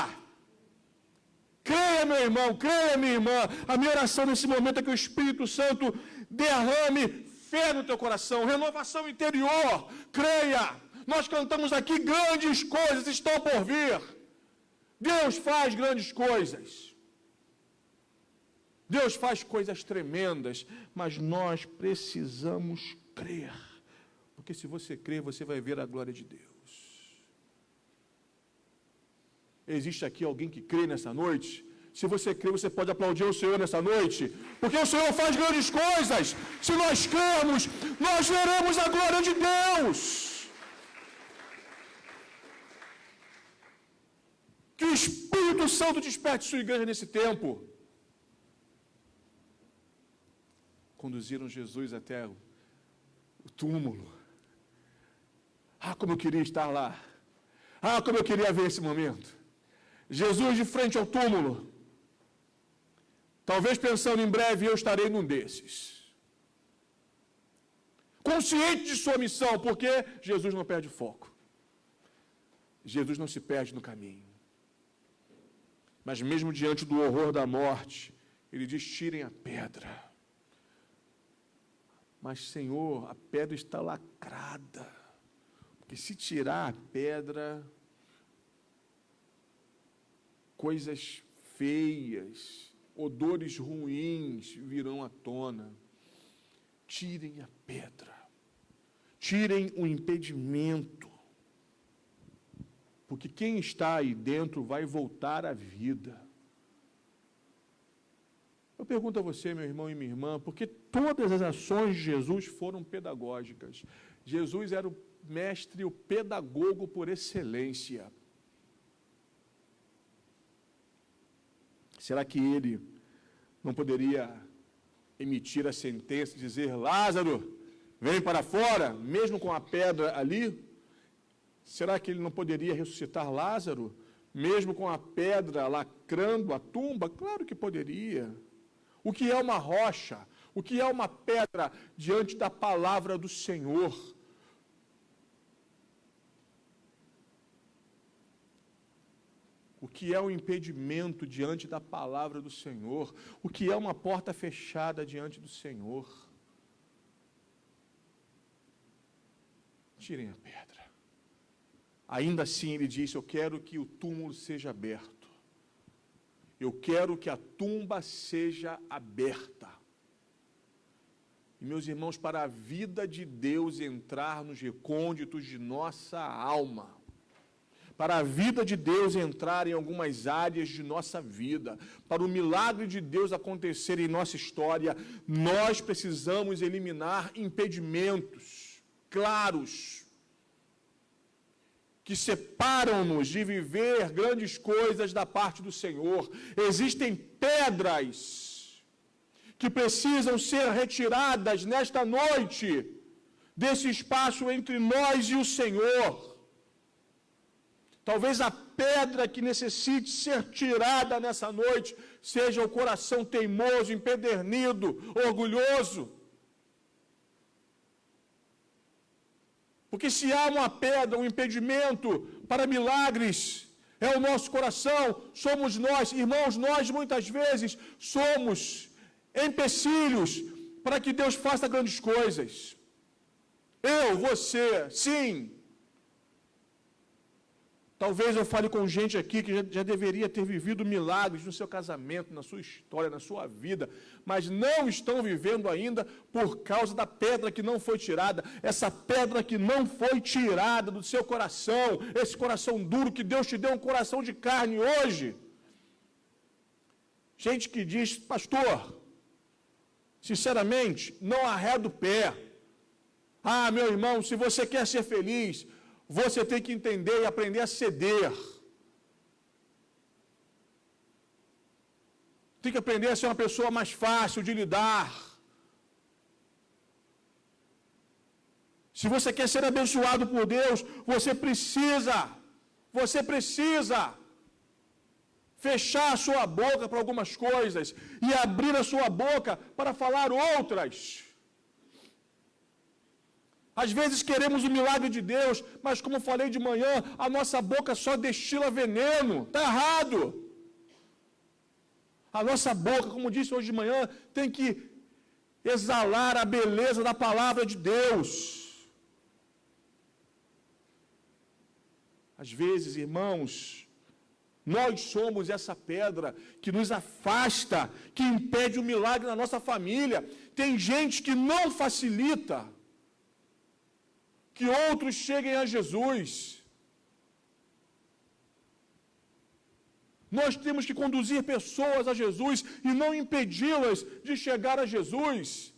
Creia, meu irmão, creia, minha irmã. A minha oração nesse momento é que o Espírito Santo derrame fé no teu coração, renovação interior. Creia! Nós cantamos aqui, grandes coisas estão por vir. Deus faz grandes coisas. Deus faz coisas tremendas, mas nós precisamos crer. Porque se você crer, você vai ver a glória de Deus. Existe aqui alguém que crê nessa noite? Se você crê, você pode aplaudir o Senhor nessa noite, porque o Senhor faz grandes coisas. Se nós crermos, nós veremos a glória de Deus. Que o Espírito Santo desperte sua igreja nesse tempo. Conduziram Jesus até o túmulo. Ah, como eu queria estar lá. Ah, como eu queria ver esse momento. Jesus de frente ao túmulo. Talvez pensando, em breve eu estarei num desses. Consciente de sua missão, porque Jesus não perde foco. Jesus não se perde no caminho. Mas mesmo diante do horror da morte, ele diz: tirem a pedra. Mas, Senhor, a pedra está lacrada. Porque se tirar a pedra, coisas feias, odores ruins virão à tona. Tirem a pedra. Tirem o impedimento. Porque quem está aí dentro vai voltar à vida. Eu pergunto a você, meu irmão e minha irmã, porque todas as ações de Jesus foram pedagógicas. Jesus era o mestre, o pedagogo por excelência. Será que ele não poderia emitir a sentença e dizer: Lázaro, vem para fora, mesmo com a pedra ali? Será que ele não poderia ressuscitar Lázaro, mesmo com a pedra lacrando a tumba? Claro que poderia. O que é uma rocha? O que é uma pedra diante da palavra do Senhor? O que é um impedimento diante da palavra do Senhor? O que é uma porta fechada diante do Senhor? Tirem a pedra. Ainda assim ele disse: eu quero que o túmulo seja aberto. Eu quero que a tumba seja aberta. E, meus irmãos, para a vida de Deus entrar nos recônditos de nossa alma, para a vida de Deus entrar em algumas áreas de nossa vida, para o milagre de Deus acontecer em nossa história, nós precisamos eliminar impedimentos claros que separam-nos de viver grandes coisas da parte do Senhor. Existem pedras que precisam ser retiradas nesta noite desse espaço entre nós e o Senhor. Talvez a pedra que necessite ser tirada nessa noite seja o coração teimoso, empedernido, orgulhoso. Porque se há uma pedra, um impedimento para milagres, é o nosso coração, somos nós. Irmãos, nós muitas vezes somos empecilhos para que Deus faça grandes coisas. Eu, você, sim. Talvez eu fale com gente aqui que já deveria ter vivido milagres no seu casamento, na sua história, na sua vida, mas não estão vivendo ainda por causa da pedra que não foi tirada. Essa pedra que não foi tirada do seu coração, esse coração duro que Deus te deu, um coração de carne hoje. Gente que diz, pastor, sinceramente, não arreda o pé. Ah, meu irmão, se você quer ser feliz, você tem que entender e aprender a ceder. Tem que aprender a ser uma pessoa mais fácil de lidar. Se você quer ser abençoado por Deus, você precisa fechar a sua boca para algumas coisas e abrir a sua boca para falar outras. Às vezes queremos o milagre de Deus, mas como falei de manhã, a nossa boca só destila veneno. Está errado. A nossa boca, como disse hoje de manhã, tem que exalar a beleza da palavra de Deus. Às vezes, irmãos, nós somos essa pedra que nos afasta, que impede o milagre na nossa família. Tem gente que não facilita que outros cheguem a Jesus. Nós temos que conduzir pessoas a Jesus e não impedi-las de chegar a Jesus.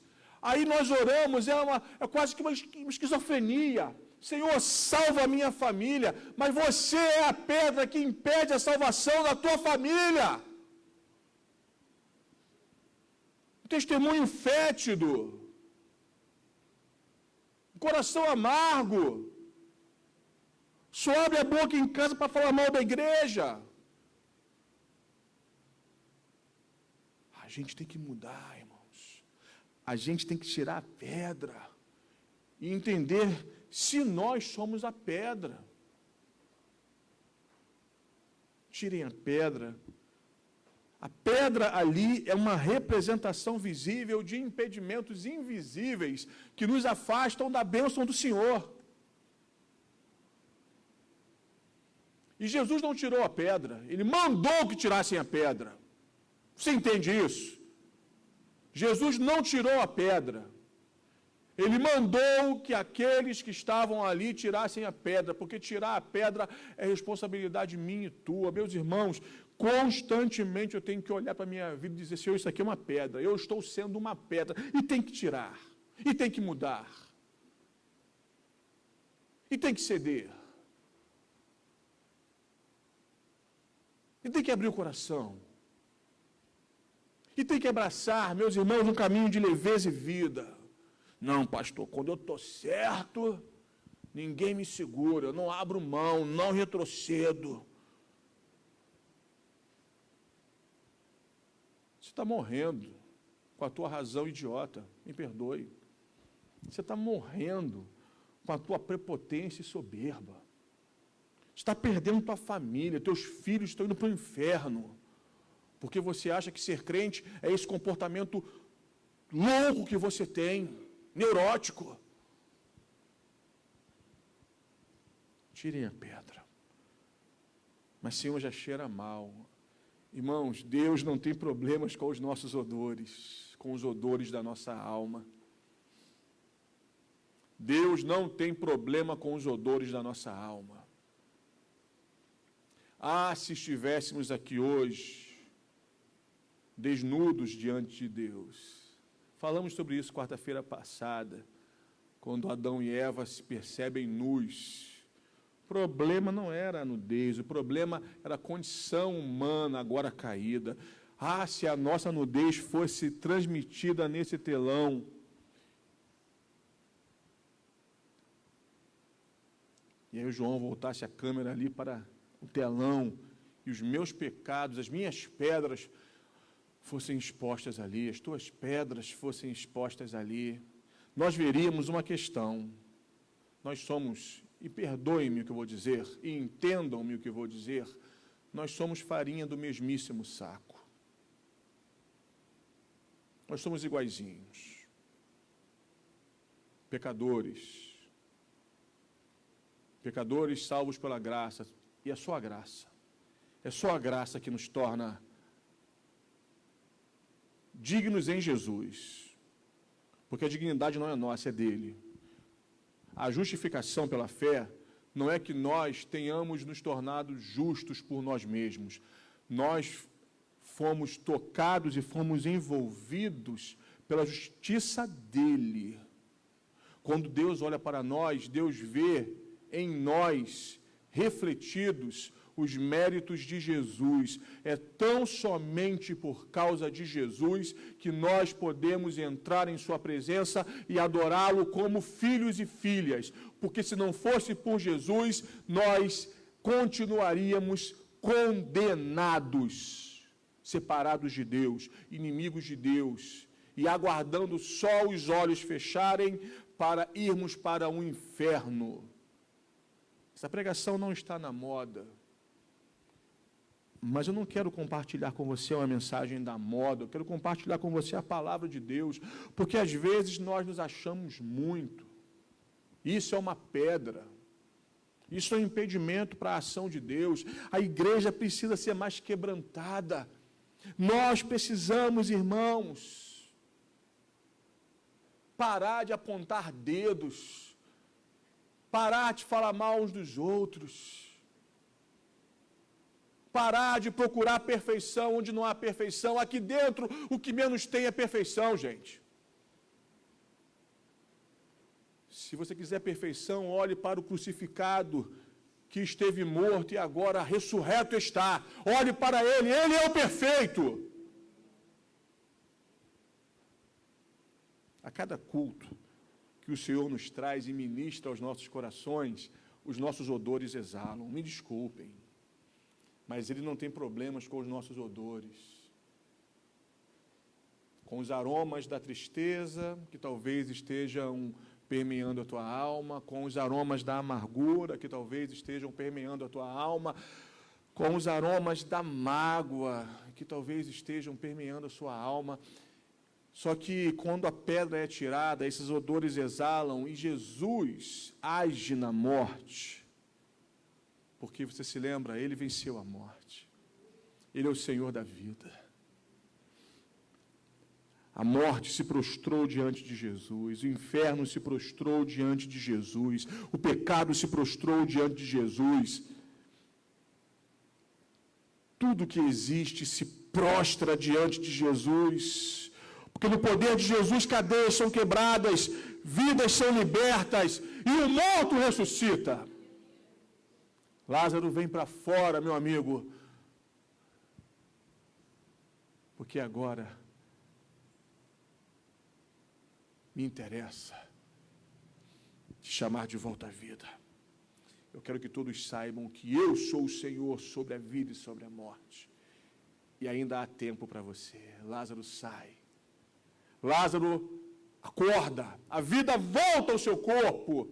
Aí nós oramos, é quase que uma esquizofrenia. Senhor, salva a minha família, mas você é a pedra que impede a salvação da tua família. Um testemunho fétido. Coração amargo, só abre a boca em casa para falar mal da igreja. A gente tem que mudar, irmãos. A gente tem que tirar a pedra e entender se nós somos a pedra. Tirem a pedra. A pedra ali é uma representação visível de impedimentos invisíveis que nos afastam da bênção do Senhor. E Jesus não tirou a pedra, Ele mandou que tirassem a pedra. Você entende isso? Jesus não tirou a pedra. Ele mandou que aqueles que estavam ali tirassem a pedra, porque tirar a pedra é responsabilidade minha e tua. Meus irmãos, constantemente eu tenho que olhar para a minha vida e dizer, Senhor, isso aqui é uma pedra, eu estou sendo uma pedra, e tem que tirar, e tem que mudar, e tem que ceder, e tem que abrir o coração, e tem que abraçar, meus irmãos, um caminho de leveza e vida. Não, pastor, quando eu estou certo, ninguém me segura, eu não abro mão, não retrocedo. Você está morrendo com a tua razão idiota, me perdoe. Você está morrendo com a tua prepotência e soberba. Você está perdendo tua família, teus filhos estão indo para o inferno, porque você acha que ser crente é esse comportamento louco que você tem, neurótico. Tirem a pedra. Mas Senhor, já cheira mal. Irmãos, Deus não tem problemas com os nossos odores, com os odores da nossa alma. Deus não tem problema com os odores da nossa alma. se estivéssemos aqui hoje, desnudos diante de Deus. Falamos sobre isso quarta-feira passada, quando Adão e Eva se percebem nus. O problema não era a nudez, o problema era a condição humana agora caída. Se a nossa nudez fosse transmitida nesse telão, e aí o João voltasse a câmera ali para o telão, e os meus pecados, as minhas pedras fossem expostas ali, as tuas pedras fossem expostas ali, nós veríamos uma questão. Nós somos, e perdoem-me o que eu vou dizer, e entendam-me o que eu vou dizer, nós somos farinha do mesmíssimo saco. Nós somos iguaizinhos. Pecadores. Pecadores salvos pela graça, e é só a graça. É só a graça que nos torna dignos em Jesus. Porque a dignidade não é nossa, é dele. A justificação pela fé não é que nós tenhamos nos tornado justos por nós mesmos. Nós fomos tocados e fomos envolvidos pela justiça dele. Quando Deus olha para nós, Deus vê em nós refletidos os méritos de Jesus. É tão somente por causa de Jesus que nós podemos entrar em sua presença e adorá-lo como filhos e filhas, porque se não fosse por Jesus, nós continuaríamos condenados, separados de Deus, inimigos de Deus, e aguardando só os olhos fecharem para irmos para o inferno. Essa pregação não está na moda, mas eu não quero compartilhar com você uma mensagem da moda, eu quero compartilhar com você a palavra de Deus, porque às vezes nós nos achamos muito. Isso é uma pedra, isso é um impedimento para a ação de Deus. A igreja precisa ser mais quebrantada. Nós precisamos, irmãos, parar de apontar dedos, parar de falar mal uns dos outros, parar de procurar perfeição onde não há perfeição. Aqui dentro, o que menos tem é perfeição, gente. Se você quiser perfeição, olhe para o crucificado, que esteve morto e agora ressurreto está. Olhe para ele, ele é o perfeito. A cada culto que o Senhor nos traz e ministra aos nossos corações, os nossos odores exalam. Me desculpem, mas ele não tem problemas com os nossos odores, com os aromas da tristeza, que talvez estejam permeando a tua alma, com os aromas da amargura, que talvez estejam permeando a tua alma, com os aromas da mágoa, que talvez estejam permeando a sua alma. Só que quando a pedra é tirada, esses odores exalam e Jesus age na morte. Porque você se lembra, ele venceu a morte. Ele é o Senhor da vida. A morte se prostrou diante de Jesus, o inferno se prostrou diante de Jesus, o pecado se prostrou diante de Jesus. Tudo que existe se prostra diante de Jesus, porque no poder de Jesus cadeias são quebradas, vidas são libertas e o morto ressuscita. Lázaro vem para fora, meu amigo, porque agora me interessa te chamar de volta à vida. Eu quero que todos saibam que eu sou o Senhor sobre a vida e sobre a morte. E ainda há tempo para você. Lázaro sai. Lázaro acorda. A vida volta ao seu corpo.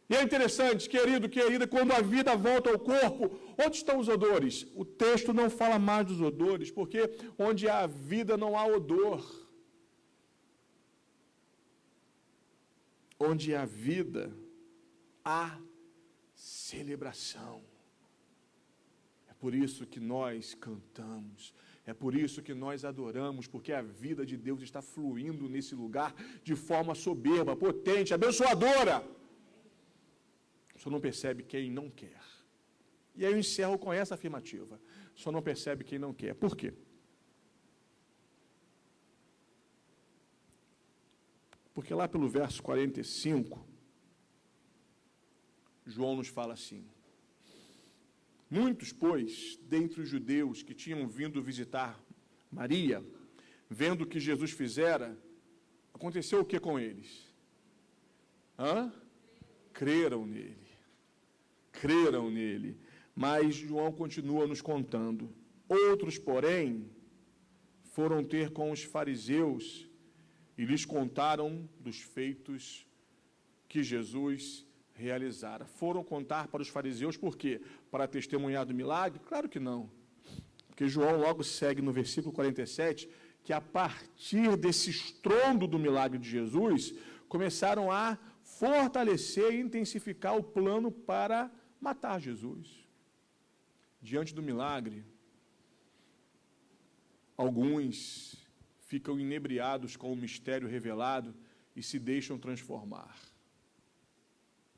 E é interessante, querido, querida, quando a vida volta ao corpo, onde estão os odores? O texto não fala mais dos odores, porque onde há vida não há odor. Onde há vida, há celebração. É por isso que nós cantamos, é por isso que nós adoramos, porque a vida de Deus está fluindo nesse lugar de forma soberba, potente, abençoadora. Só não percebe quem não quer. E aí eu encerro com essa afirmativa. Só não percebe quem não quer. Por quê? Porque lá pelo verso 45, João nos fala assim: muitos, pois, dentre os judeus que tinham vindo visitar Maria, vendo o que Jesus fizera, aconteceu o que com eles? Creram nele. Creram nele. Mas João continua nos contando. Outros, porém, foram ter com os fariseus e lhes contaram dos feitos que Jesus realizara. Foram contar para os fariseus por quê? Para testemunhar do milagre? Claro que não. Porque João logo segue no versículo 47, que a partir desse estrondo do milagre de Jesus, começaram a fortalecer e intensificar o plano para matar Jesus. Diante do milagre, alguns ficam inebriados com o mistério revelado e se deixam transformar.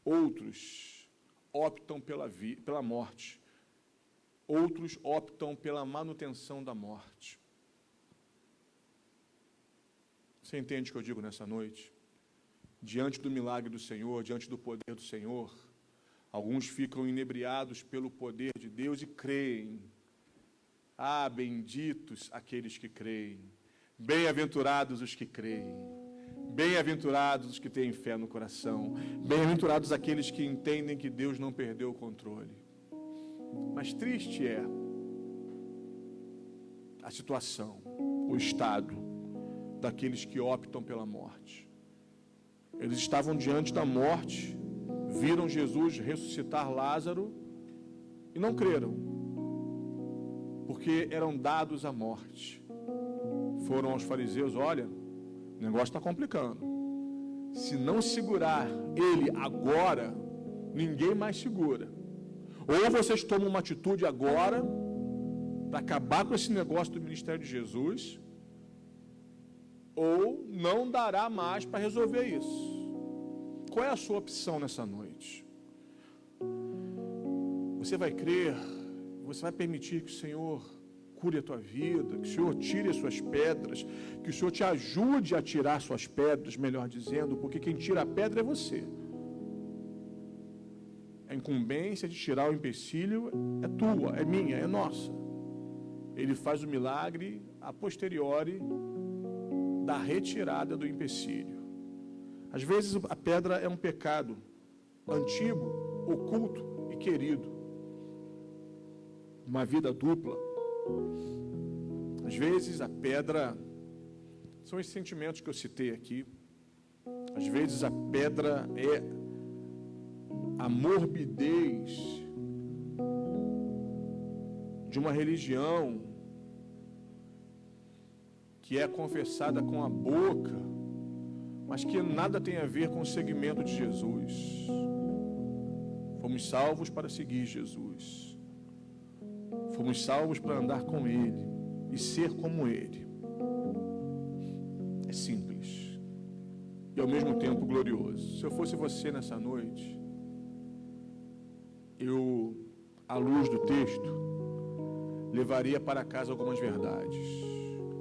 Outros optam pela morte. Outros optam pela manutenção da morte. Você entende o que eu digo nessa noite? Diante do milagre do Senhor, diante do poder do Senhor, alguns ficam inebriados pelo poder de Deus e creem. Ah, benditos aqueles que creem. Bem-aventurados os que creem. Bem-aventurados os que têm fé no coração. Bem-aventurados aqueles que entendem que Deus não perdeu o controle. Mas triste é a situação, o estado daqueles que optam pela morte. Eles estavam diante da morte, viram Jesus ressuscitar Lázaro e não creram, porque eram dados à morte. Foram aos fariseus: olha, o negócio está complicando. Se não segurar ele agora, ninguém mais segura. Ou vocês tomam uma atitude agora para acabar com esse negócio do ministério de Jesus, ou não dará mais para resolver isso. Qual é a sua opção nessa noite? Você vai crer? Você vai permitir que o Senhor cure a tua vida, que o Senhor tire as suas pedras, que o Senhor te ajude a tirar suas pedras, melhor dizendo, porque quem tira a pedra é você. A incumbência de tirar o empecilho é tua, é minha, é nossa. Ele faz o milagre a posteriori da retirada do empecilho. Às vezes a pedra é um pecado antigo, oculto e querido. Uma vida dupla. Às vezes a pedra são esses sentimentos que eu citei aqui. Às vezes a pedra é a morbidez de uma religião que é confessada com a boca, mas que nada tem a ver com o seguimento de Jesus. Fomos salvos para seguir Jesus. Fomos salvos para andar com Ele e ser como Ele. É simples e ao mesmo tempo glorioso. Se eu fosse você nessa noite, eu, à luz do texto, levaria para casa algumas verdades.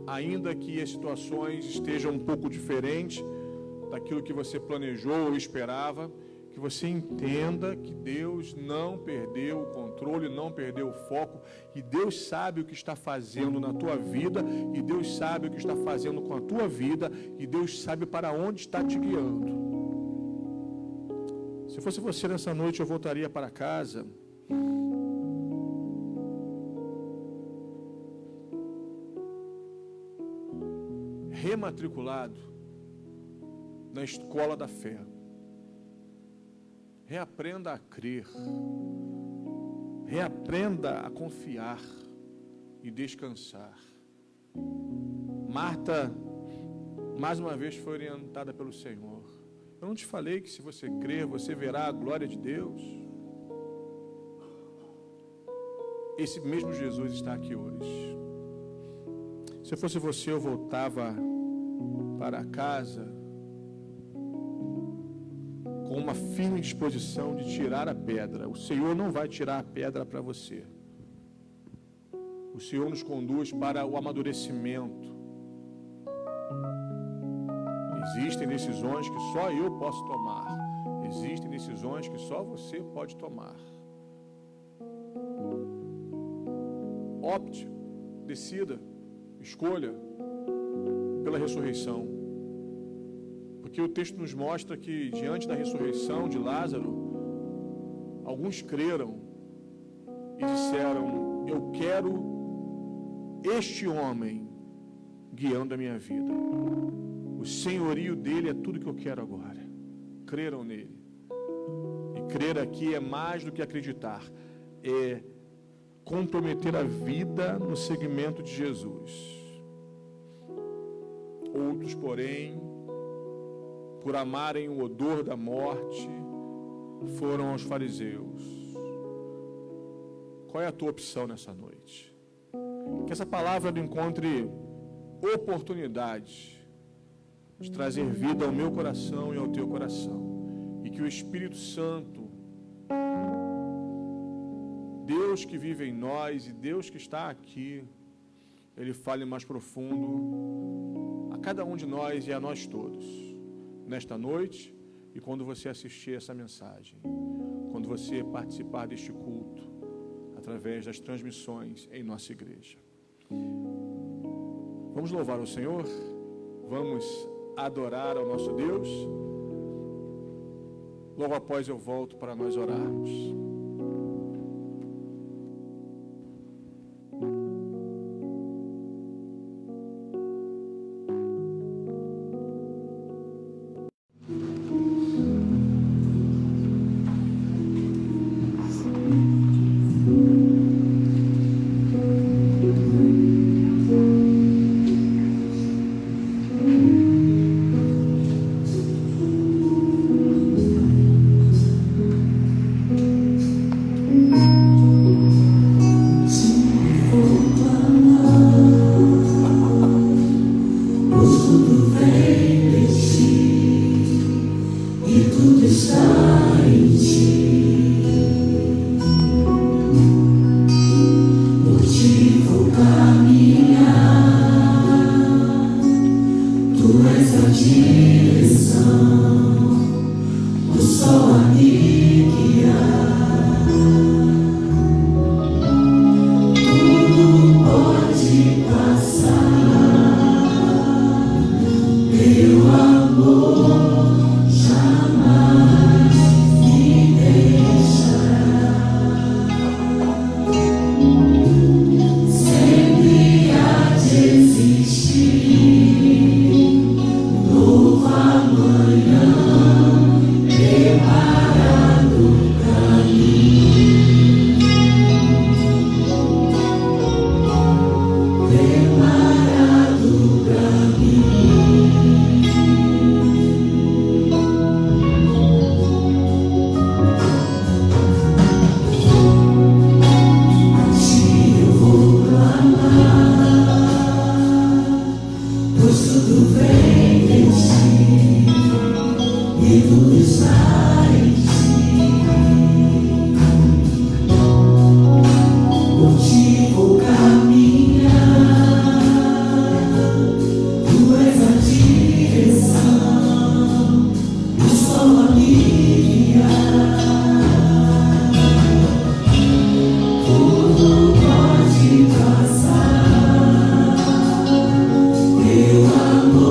Ainda que as situações estejam um pouco diferentes daquilo que você planejou ou esperava, que você entenda que Deus não perdeu o controle, não perdeu o foco, e Deus sabe o que está fazendo na tua vida, e Deus sabe o que está fazendo com a tua vida, e Deus sabe para onde está te guiando. Se fosse você nessa noite, eu voltaria para casa rematriculado na escola da fé. Reaprenda a crer, reaprenda a confiar e descansar. Marta, mais uma vez, foi orientada pelo Senhor. Eu não te falei que se você crer, você verá a glória de Deus? Esse mesmo Jesus está aqui hoje. Se eu fosse você, eu voltava para casa com uma firme disposição de tirar a pedra. O Senhor não vai tirar a pedra para você. O Senhor nos conduz para o amadurecimento. Existem decisões que só eu posso tomar. Existem decisões que só você pode tomar. Opte, decida, escolha pela ressurreição. Porque o texto nos mostra que diante da ressurreição de Lázaro, alguns creram e disseram: eu quero este homem guiando a minha vida. O senhorio dele é tudo que eu quero agora. Creram nele. E crer aqui é mais do que acreditar. É comprometer a vida no seguimento de Jesus. Outros, porém, por amarem o odor da morte, foram aos fariseus. Qual é a tua opção nessa noite? Que essa palavra encontre oportunidade de trazer vida ao meu coração e ao teu coração. E que o Espírito Santo, Deus que vive em nós e Deus que está aqui, Ele fale mais profundo a cada um de nós e a nós todos, nesta noite e quando você assistir essa mensagem, quando você participar deste culto, através das transmissões em nossa igreja. Vamos louvar o Senhor, vamos adorar ao nosso Deus. Logo após eu volto para nós orarmos. Teu amor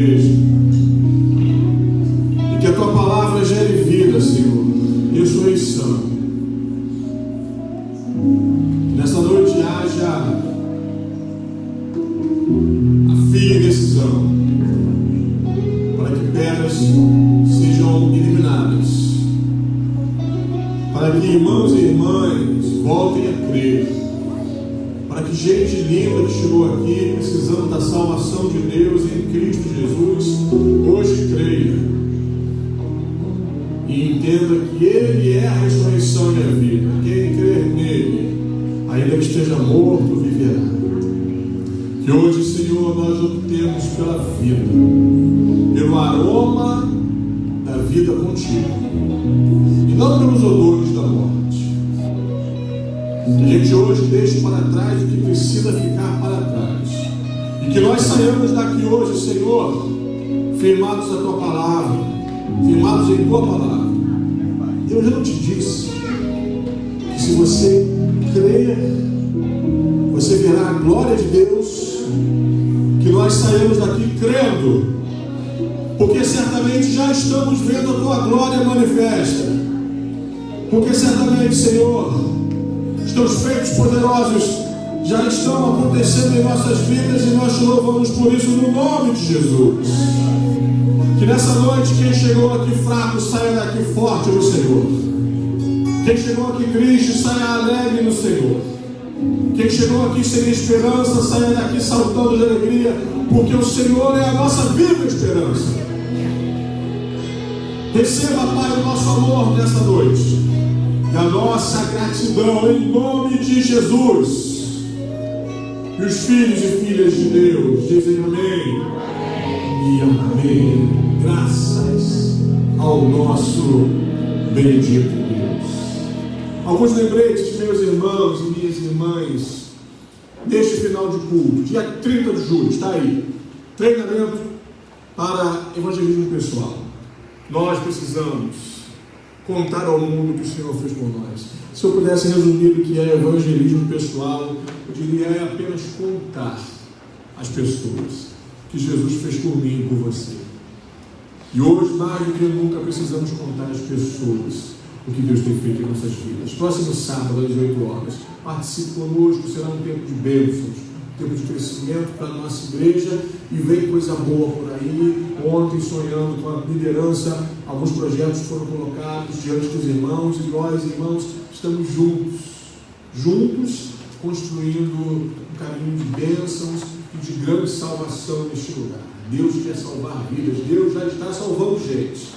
igreja. E que a tua palavra gere vida, Senhor, ressurreição. Nessa noite haja a fia e decisão, para que pedras sejam eliminadas, para que irmãos e irmãs voltem a crer, para que gente linda que chegou aqui precisando da salvação de Deus em Cristo Jesus, hoje creia e entenda que Ele é a ressurreição e a vida. Quem crer nele, ainda que esteja morto, viverá. Que hoje, Senhor, nós optemos pela vida, pelo aroma da vida contigo, e não pelos odores da morte. Que a gente hoje deixe para trás o que precisa ficar para trás, e que nós saiamos daqui hoje, Senhor, firmados na tua palavra, firmados em tua palavra. Eu já não te disse que se você crer, você verá a glória de Deus, que nós saímos daqui crendo, porque certamente já estamos vendo a tua glória manifesta, porque certamente, Senhor, os teus feitos poderosos já estão acontecendo em nossas vidas, e nós te louvamos por isso no nome de Jesus. Que nessa noite quem chegou aqui fraco saia daqui forte no Senhor. Quem chegou aqui triste saia alegre no Senhor. Quem chegou aqui sem esperança saia daqui saltando de alegria, porque o Senhor é a nossa viva esperança. Receba, Pai, o nosso amor nessa noite e a nossa gratidão em nome de Jesus. E os filhos e filhas de Deus dizem amém e amém. Graças ao nosso bendito Deus. Alguns lembretes, meus irmãos e minhas irmãs, neste final de culto, dia 30 de julho, está aí, treinamento para evangelismo pessoal. Nós precisamos contar ao mundo o que o Senhor fez por nós. Se eu pudesse resumir o que é evangelismo pessoal, eu diria é apenas contar às pessoas que Jesus fez por mim e por você. E hoje, mais do que nunca, precisamos contar às pessoas o que Deus tem feito em nossas vidas. Próximo sábado, às 8 horas, participe conosco, será um tempo de bênçãos, um tempo de crescimento para a nossa igreja, e vem coisa boa por aí. Ontem, sonhando com a liderança, alguns projetos foram colocados diante dos irmãos, e nós, irmãos, estamos juntos, construindo um caminho de bênçãos e de grande salvação neste lugar. Deus quer salvar vidas, Deus já está salvando gente.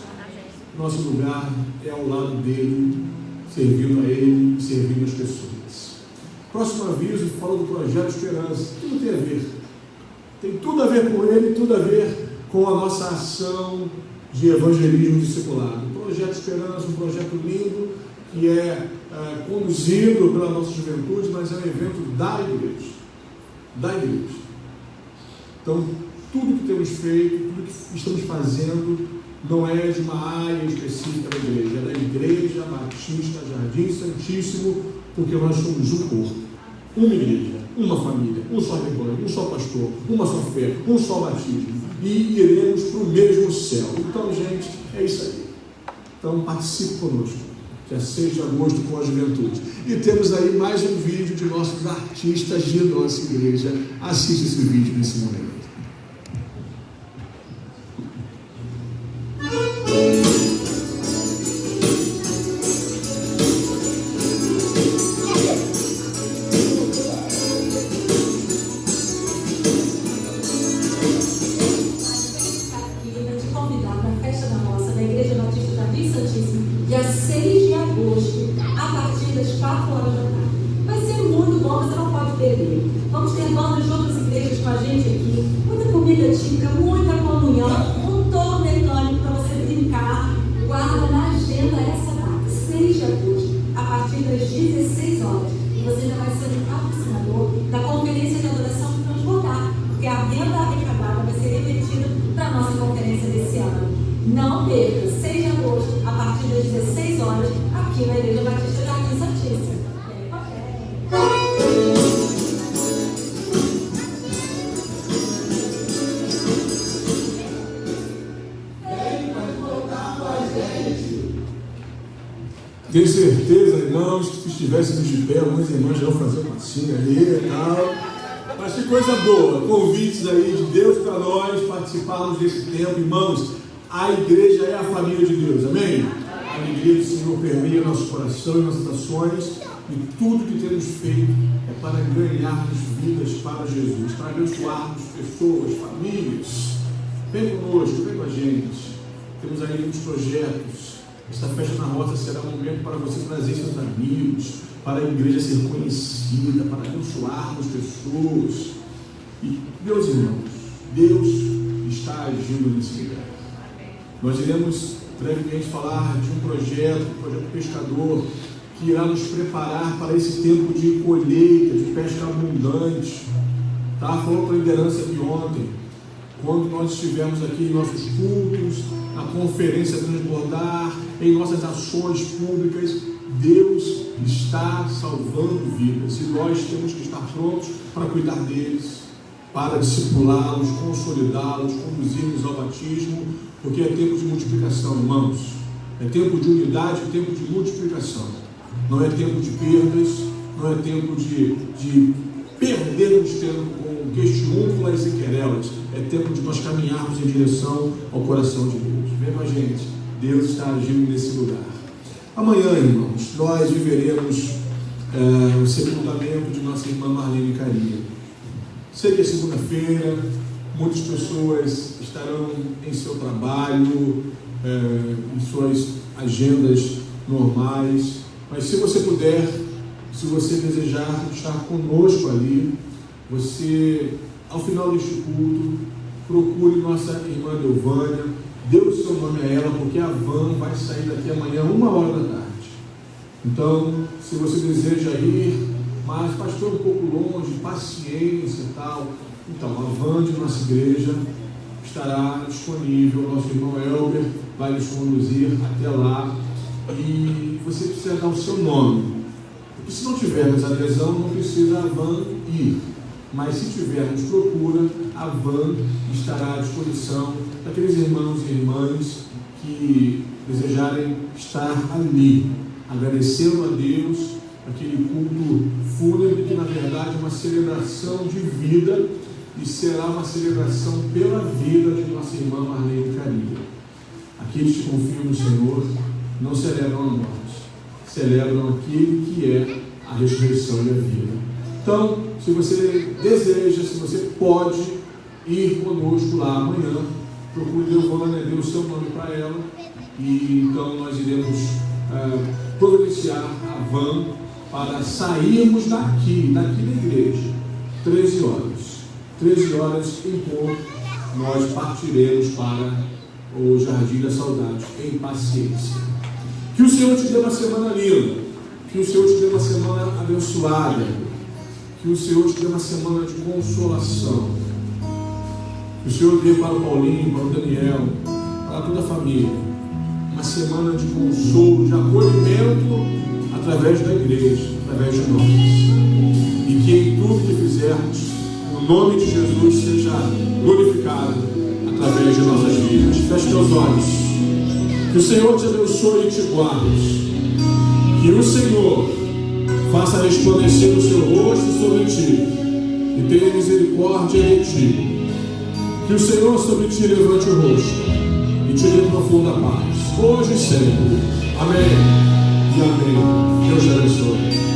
Nosso lugar é ao lado dele, servindo a ele e servindo as pessoas. Próximo aviso, fala do projeto Esperança. Tudo tem a ver. Tem tudo a ver com ele, tudo a ver com a nossa ação de evangelismo discipulado. O projeto Esperança, um projeto lindo, que é conduzido pela nossa juventude, mas é um evento da igreja. Da igreja. Então, tudo que temos feito, tudo que estamos fazendo, não é de uma área específica da igreja, é da Igreja Batista Jardim Santíssimo, porque nós somos um corpo, uma igreja, uma família, um só rebanho, um só pastor, uma só fé, um só batismo, e iremos para o mesmo céu. Então, gente, é isso aí. Então, participe conosco, dia 6 de agosto, com a juventude. E temos aí mais um vídeo de nossos artistas de nossa igreja. Assiste esse vídeo nesse momento. Dia 6 de agosto, a partir das 4 horas da tarde. Vai ser muito bom, você não pode perder. Vamos ter bandas de outras igrejas com a gente aqui, muita comida típica, muita comunhão, um touro mecânico para você brincar. Guarda na agenda essa data, 6 de agosto, a partir das 16 horas. E você já vai ser um patrocinador da conferência de adoração de Transbordar, porque a renda arrecadada vai ser revertida para a nossa conferência desse ano. Não perca, 6 de agosto, a partir das 16 horas, aqui na Igreja Batista Jardim Santíssimo. Tenho certeza, irmãos, que se estivéssemos de pé, alguns irmãos já vão fazer uma passinha aí e tal. Mas que coisa boa, convites aí de Deus para nós participarmos desse tempo. Irmãos, a igreja é a família de Deus, amém? A alegria do Senhor permeia nosso coração e nossas ações, e tudo que temos feito é para ganharmos vidas para Jesus, para abençoarmos pessoas, famílias. Vem conosco, vem com a gente. Temos aí muitos projetos. Esta festa na roça será um momento para você trazer seus amigos, para a igreja ser conhecida, para abençoarmos pessoas. E, meus irmãos, Deus está agindo nesse lugar. Nós iremos brevemente falar de um projeto pescador, que irá nos preparar para esse tempo de colheita, de pesca abundante. Estava falando para a liderança de ontem, quando nós estivemos aqui em nossos cultos, na conferência Transbordar, em nossas ações públicas, Deus está salvando vidas e nós temos que estar prontos para cuidar deles, para discipulá-los, consolidá-los, conduzir-los ao batismo, porque é tempo de multiplicação, irmãos. É tempo de unidade, é tempo de multiplicação. Não é tempo de perdas, não é tempo de perdermos tempo com questiúnculas e querelas. É tempo de nós caminharmos em direção ao coração de Deus. Vem com a gente, Deus está agindo nesse lugar. Amanhã, irmãos, nós viveremos o sepultamento de nossa irmã Marlene Carinha. Sei que é segunda-feira, muitas pessoas estarão em seu trabalho, em suas agendas normais, mas se você puder, se você desejar estar conosco ali, você, ao final deste culto, procure nossa irmã Delvânia, dê o seu nome a ela, porque a van vai sair daqui amanhã 13h. Então, se você deseja ir, mas pastor, um pouco longe, paciência e tal, então a van de nossa igreja estará disponível, nosso irmão Elber vai nos conduzir até lá, e você precisa dar o seu nome, porque se não tivermos adesão, não precisa a van ir, mas se tivermos procura, a van estará à disposição daqueles irmãos e irmãs que desejarem estar ali, agradecendo a Deus aquele culto fúnebre, que na verdade é uma celebração de vida, e será uma celebração pela vida de nossa irmã Marlene Carinha. Aqueles que confiam no Senhor não celebram a morte, celebram aquele que é a ressurreição e a vida. Então, se você deseja, se você pode ir conosco lá amanhã, procure Delvânia, dê o seu nome para ela, e então nós iremos providenciar a van para sairmos daqui da igreja, 13 horas. 13 horas em ponto, nós partiremos para o Jardim da Saudade, em paciência. Que o Senhor te dê uma semana linda, que o Senhor te dê uma semana abençoada, que o Senhor te dê uma semana de consolação, que o Senhor dê para o Paulinho, para o Daniel, para toda a família, uma semana de consolo, de acolhimento, através da igreja, através de nós. E que em tudo que fizermos, o nome de Jesus seja glorificado através de nossas vidas. Feche teus olhos. Que o Senhor te abençoe e te guarde. Que o Senhor faça resplandecer o seu rosto sobre ti e tenha misericórdia de ti. Que o Senhor sobre ti levante o rosto e te dê profunda paz, hoje e sempre. Amém e amém. Deus te abençoe.